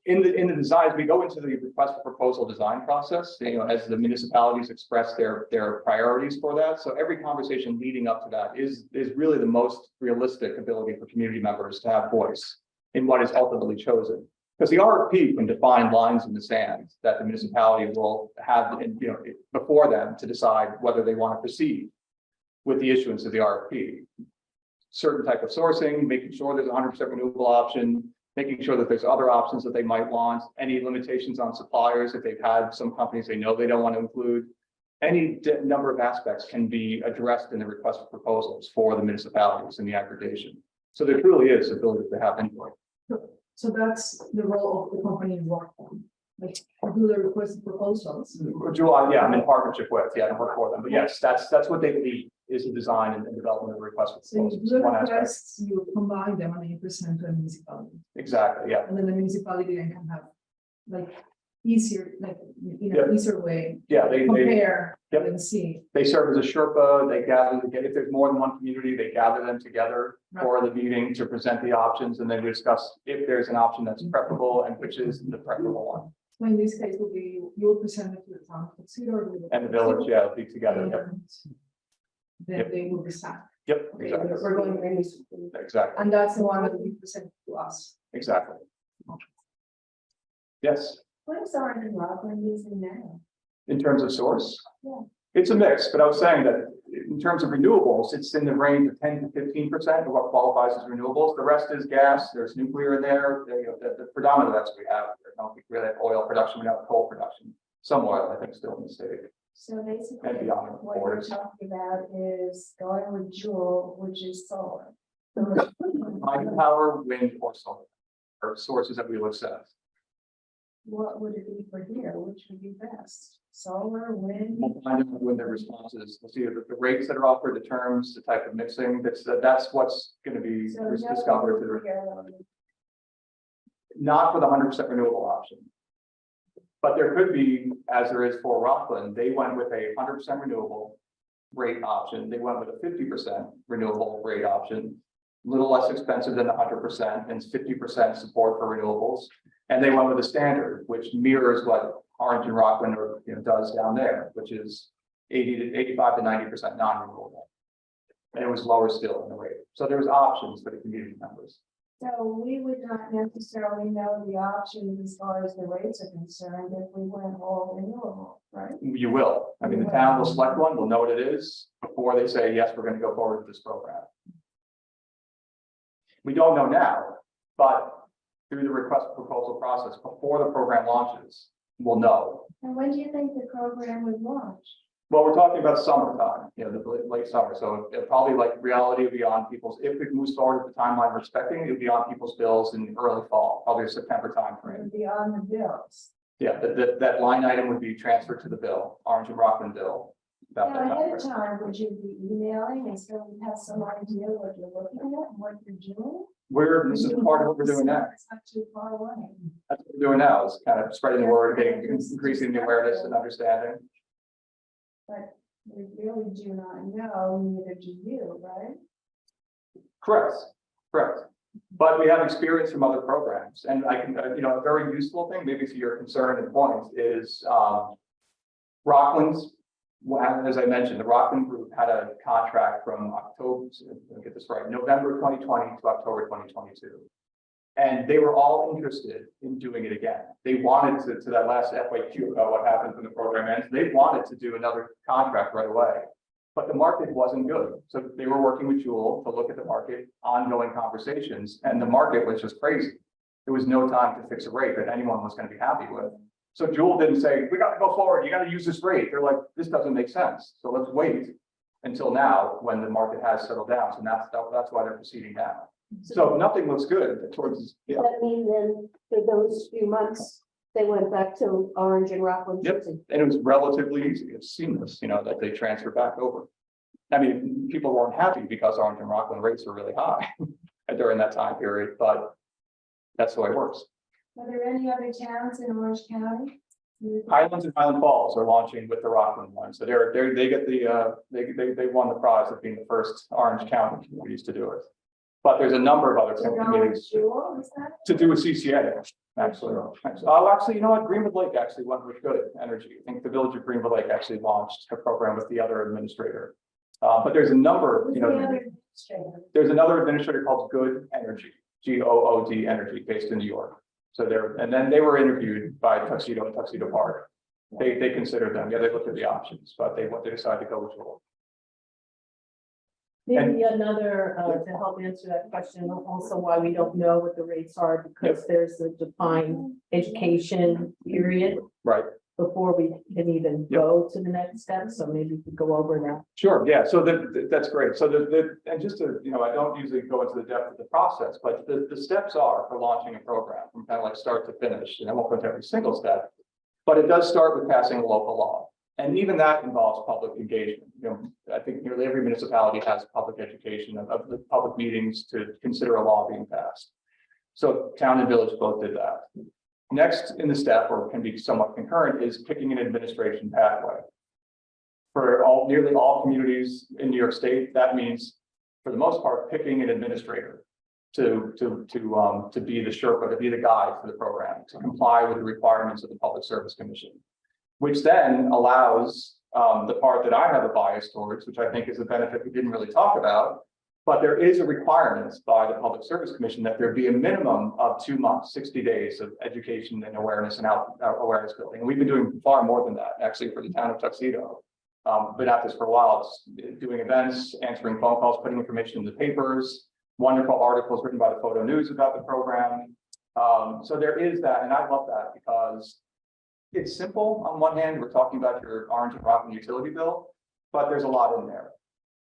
in the designs, we go into the request for proposal design process, as the municipalities express their priorities for that. So every conversation leading up to that is really the most realistic ability for community members to have voice in what is ultimately chosen. Because the RFP can define lines in the sand that the municipality will have before them to decide whether they want to proceed with the issuance of the RFP. Certain type of sourcing, making sure there's 100% renewable option. making sure that there's other options that they might want, any limitations on suppliers, if they've had some companies they know they don't want to include. Any number of aspects can be addressed in the request for proposals for the municipalities in the aggregation. So there truly is ability to have input. So that's the role of the company you work on, like do the request proposals. Joule, yeah, I'm in partnership with, yeah, I don't work for them, but yes, that's what they lead, is the design and development of request for So you proposals. do the One aspect. requests, you combine them and then you present to a municipality. Exactly, yeah, And then the municipality then can have like easier, like, you know, Yep. easier way. yeah, they Compare Yep. and see. they serve as a Sherpa, they gather, if there's more than one community, they gather them together for the meeting to present the options, and then we discuss if there's an option that's preferable and which is the preferable one. So in this case will be, you will present it to the town of Tuxedo. or to And the village, yeah, it'll be together, yep, and then Yep. they will decide. yep, Okay, exactly, we're going to exactly, and that's the one that will be presented to us. exactly. Yes, What is Orange and Rockland using now? in terms of source? Yeah. It's a mix, but I was saying that in terms of renewables, it's in the range of 10 to 15% of what qualifies as renewables. The rest is gas, there's nuclear in there, the predominant that's what we have. I don't think we really have oil production, we have coal production, some oil, I think, still in the state. So basically, And beyond the what you're borders. talking about is going with Joule, which is solar. Hydropower, wind, or solar are sources that we will assess. What would it be for here? Which would be best? Solar, wind? We'll find out when their responses, we'll see the rates that are offered, the terms, the type of mixing, that's what's gonna be So no discovered through. nuclear. Not for the 100% renewable option. But there could be, as there is for Rockland, they went with a 100% renewable rate option. They went with a 50% renewable rate option. A little less expensive than the 100% and 50% support for renewables. And they went with a standard, which mirrors what Orange and Rockland does down there, which is 85 to 90% non-renewable. And it was lower still in the rate. So there's options for the community members. So we would not necessarily know the options as far as the rates are concerned if we went all renewable, right? You will. I mean, the town will select one, will know what it is before they say, yes, we're going to go forward with this program. We don't know now, but through the request proposal process, before the program launches, we'll know. And when do you think the program would launch? Well, we're talking about summertime, the late summer. So it probably like reality will be on people's, if it moves forward with the timeline we're expecting, it'll be on people's bills in early fall, probably a September It timeframe. would be on the bills. Yeah, that line item would be transferred to the bill, Orange and Rockland bill. About Now, that ahead of timeframe. time, would you be emailing and so we have some idea what you're looking at and what you're doing? This is part of what we're doing now. It's not too far away. That's what we're doing now, is kind of spreading the word, increasing the awareness and understanding. But we really do not know, neither do you, right? Correct. But we have experience from other programs, and I can, a very useful thing, maybe to your concern and point, is Rockland's. Well, as I mentioned, the Rockland group had a contract from October, let me get this right, November 2020 to October 2022. And they were all interested in doing it again. They wanted to that last FAQ about what happens when the program ends. They wanted to do another contract right away, but the market wasn't good. So they were working with Joule to look at the market, ongoing conversations, and the market was just crazy. There was no time to fix a rate that anyone was going to be happy with. So Joule didn't say, we got to go forward, you got to use this rate. They're like, this doesn't make sense. So let's wait until now when the market has settled down. So that's why they're proceeding now. So nothing looks good towards. Does that mean then for those few months, they went back to Orange and Rockland? Yep, and it was relatively easy, it's seamless, that they transfer back over. I mean, people weren't happy because Orange and Rockland rates were really high during that time period, but that's the way it works. Are there any other towns in Orange County? Highlands and Highland Falls are launching with the Rockland one, so they get they won the prize of being the first Orange County communities to do it. But there's a number of other To go with communities Joule, is that? to do a CCA, actually. Oh, actually, you know what? Greenwood Lake actually went with good energy. I think the Village of Greenwood Lake actually launched a program with the other administrator. But there's a number, Who's the other administrator? there's another administrator called Good Energy, GOOD Energy, based in New York. So they were interviewed by Tuxedo and Tuxedo Park. They considered them, they looked at the options, but they decided to go with Joule. Maybe another, to help answer that question, also why we don't know what the rates are, because there's a defined education period Right. before we can even go to the next step, so maybe we could go over that. Sure, yeah, so that's great. So and just to, I don't usually go into the depth of the process, but the steps are for launching a program from kind of like start to finish, and I won't go into every single step. But it does start with passing a local law. And even that involves public engagement. I think nearly every municipality has public education of the public meetings to consider a law being passed. So town and village both did that. Next in the step, or can be somewhat concurrent, is picking an administration pathway. For nearly all communities in New York State, that means, for the most part, picking an administrator to be the Sherpa, to be the guide for the program, to comply with the requirements of the Public Service Commission, which then allows the part that I have a bias towards, which I think is a benefit we didn't really talk about. But there is a requirement by the Public Service Commission that there be a minimum of 2 months, 60 days of education and awareness and awareness building. And we've been doing far more than that, actually, for the town of Tuxedo. Been at this for a while. It's doing events, answering phone calls, putting information in the papers, wonderful articles written by the Photo News about the program. So there is that, and I love that because it's simple. On one hand, we're talking about your orange and rotten utility bill, but there's a lot in there.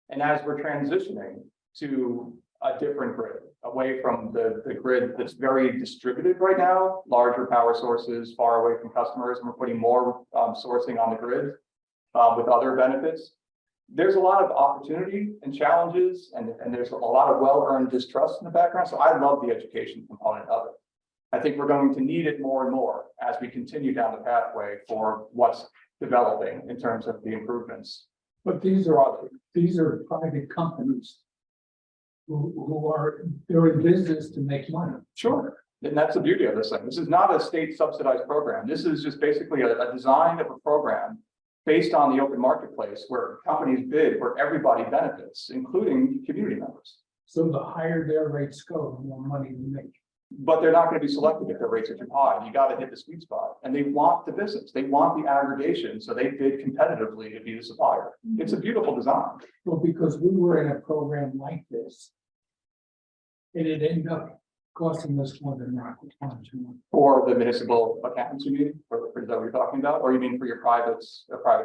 And as we're transitioning to a different grid, away from the grid that's very distributed right now, larger power sources far away from customers, and we're putting more sourcing on the grid with other benefits. There's a lot of opportunity and challenges, and there's a lot of well-earned distrust in the background. So I love the education component of it. I think we're going to need it more and more as we continue down the pathway for what's developing in terms of the improvements. But these are private companies they're in business to make money. Sure. And that's the beauty of this thing. This is not a state subsidized program. This is just basically a design of a program based on the open marketplace where companies bid where everybody benefits, including community members. So the higher their rates go, the more money we make. But they're not going to be selected if their rates are too high. You got to hit the sweet spot. And they want the business. They want the aggregation. So they bid competitively to be the supplier. It's a beautiful design. Well, because we were in a program like this. And it ended up costing us more than Rockland County. For the municipal accountants, you mean? Or is that what you're talking about? Or you mean for your private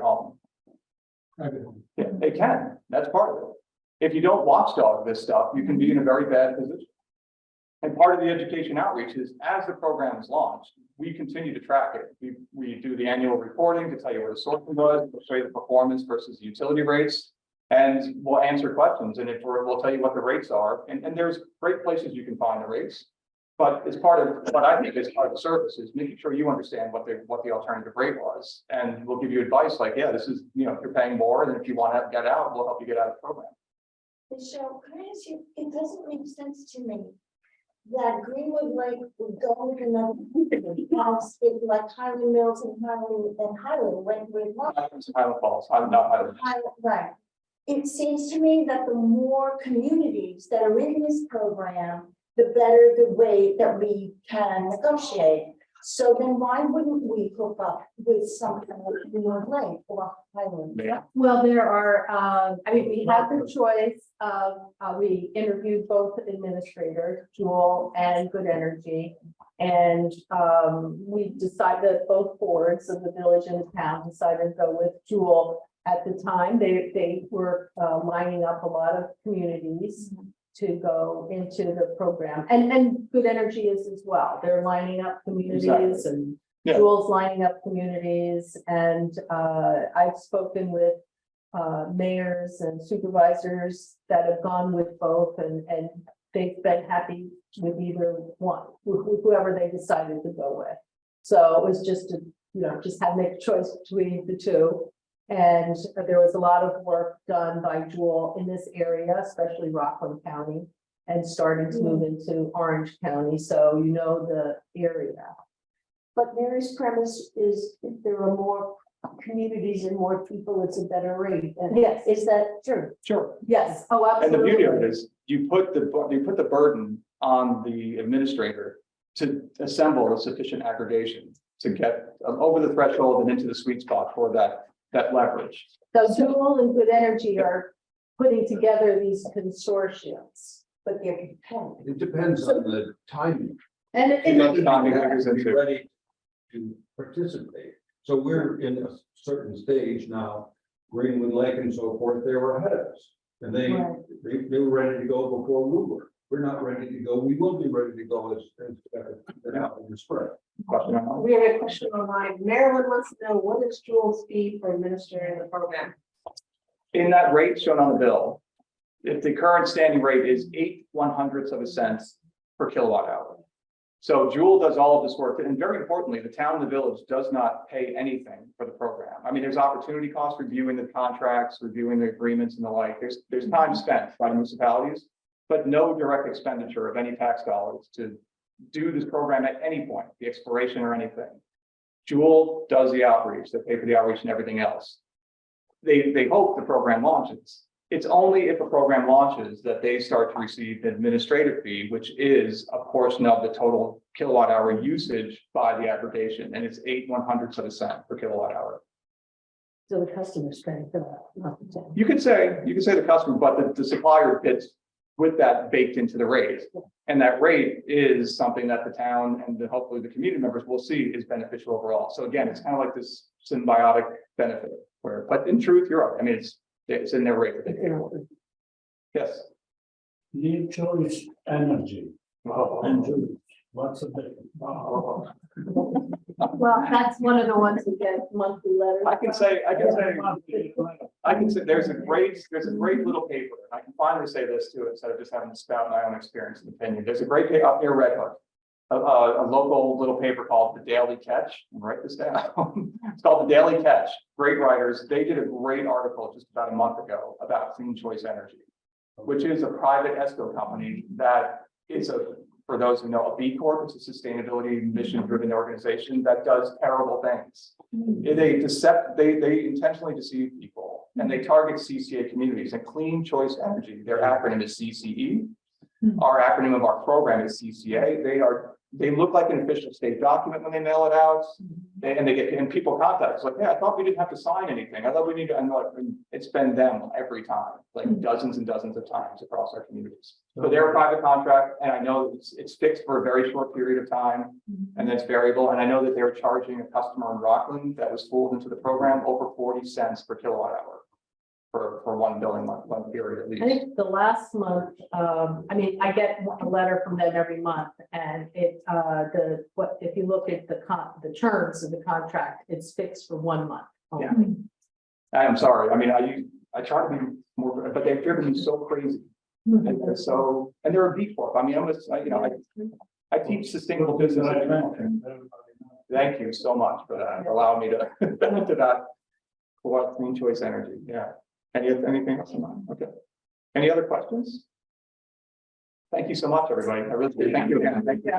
home? Private home. Yeah, they can. That's part of it. If you don't watchdog this stuff, you can be in a very bad position. And part of the education outreach is as the program is launched, we continue to track it. We do the annual reporting to tell you where the sourcing was, we'll show you the performance versus the utility rates, and we'll answer questions. And we'll tell you what the rates are. And there's great places you can find the rates. But as part of what I think is part of the service is making sure you understand what the alternative rate was. And we'll give you advice like, yeah, this is, if you're paying more, and if you want to get out, we'll help you get out of the program. Michele, can I ask you, it doesn't make sense to me that Greenwood Lake would go with another house, it like Highland Mills and Highland went with one. Highland Falls, Right. It seems to me that the more communities that are in this program, the better the way that we can negotiate. So then why wouldn't we hook up with something like Greenwood Lake or Highland? Yeah. Well, there are, we have the choice of, we interviewed both administrators, Joule and Good Energy. And we decided that both boards of the village and the town decided to go with Joule. At the time, they were lining up a lot of communities to go into the program, and Good Energy is as well. They're lining up communities. Exactly. And Joule's lining up communities, and I've spoken with mayors and supervisors that have gone with both, and they've been happy with either one, whoever they decided to go with. So it was just just had to make a choice between the two. And there was a lot of work done by Joule in this area, especially Rockland County, and starting to move into Orange County. So the area. But Mary's premise is if there are more communities and more people, it's a better rate. And yes, is that true? Sure. Yes. Oh, absolutely. And the beauty of it is you put the burden on the administrator to assemble a sufficient aggregation to get over the threshold and into the sweet spot for that leverage. So Joule and Good Energy are putting together these consortiums. But they're competitive. It depends on the timing. And You got the timing You have figures to be into. ready to participate. So we're in a certain stage now, Greenwood Lake and so forth, they were ahead of us. And they were ready to go before we were. We're not ready to go. We will be ready to go as in the spring. Question on that? we have a question online. Marilyn wants to know, what is Joule's fee for administering the program? In that rate shown on the bill, if the current standing rate is 8/100ths of a cent per kilowatt hour. So Joule does all of this work, and very importantly, the town and the village does not pay anything for the program. I mean, there's opportunity costs, reviewing the contracts, reviewing the agreements and the like. There's time spent by municipalities, but no direct expenditure of any tax dollars to do this program at any point, the exploration or anything. Joule does the outreach, they pay for the outreach and everything else. They hope the program launches. It's only if a program launches that they start to receive an administrative fee, which is a portion of the total kilowatt hour usage by the aggregation, and it's 8/100ths of a cent per kilowatt hour. So the customer's paying for that, not the town. You could say the customer, but the supplier fits with that baked into the rate. And that rate is something that the town and hopefully the community members will see is beneficial overall. So again, it's kind of like this symbiotic benefit where, but in truth, you're right. I mean, it's in their rate that they pay for. Yes. New choice energy. And Joule. What's the difference? Well, that's one of the ones who get monthly letters. I can say, there's a great little paper. I can finally say this too, instead of just having to spout my own experience and opinion. There's a great paper up near Red Hook. A local little paper called The Daily Catch. Write this down. It's called The Daily Catch. Great writers. They did a great article just about a month ago about Clean Choice Energy, which is a private ESCO company that is for those who know, a B Corp. It's a sustainability mission-driven organization that does terrible things. They intentionally deceive people, and they target CCA communities. And Clean Choice Energy, their acronym is CCE. Our acronym of our program is CCA. They look like an official state document when they mail it out, and they get people contact us like, yeah, I thought we didn't have to sign anything. I thought we need to. And it's been them every time, like dozens and dozens of times across our communities. So they're a private contract, and I know it's fixed for a very short period of time, and then it's variable. And I know that they were charging a customer in Rockland that was fooled into the program over 40 cents per kilowatt hour. For one billing month, one period at least. I think the last month, I mean, I get a letter from them every month, and if you look at the terms of the contract, it's fixed for 1 month. only. Yeah. I'm sorry. I mean, I try to be more, but they've driven me so crazy. And they're a B Corp. I mean, I teach sustainable business. Thank you so much for that. Allow me to to that. For Clean Choice Energy. Yeah. Anything else in mind? Okay. Any other questions? Thank you so much, everybody. I really do. Thank you again. Thank you.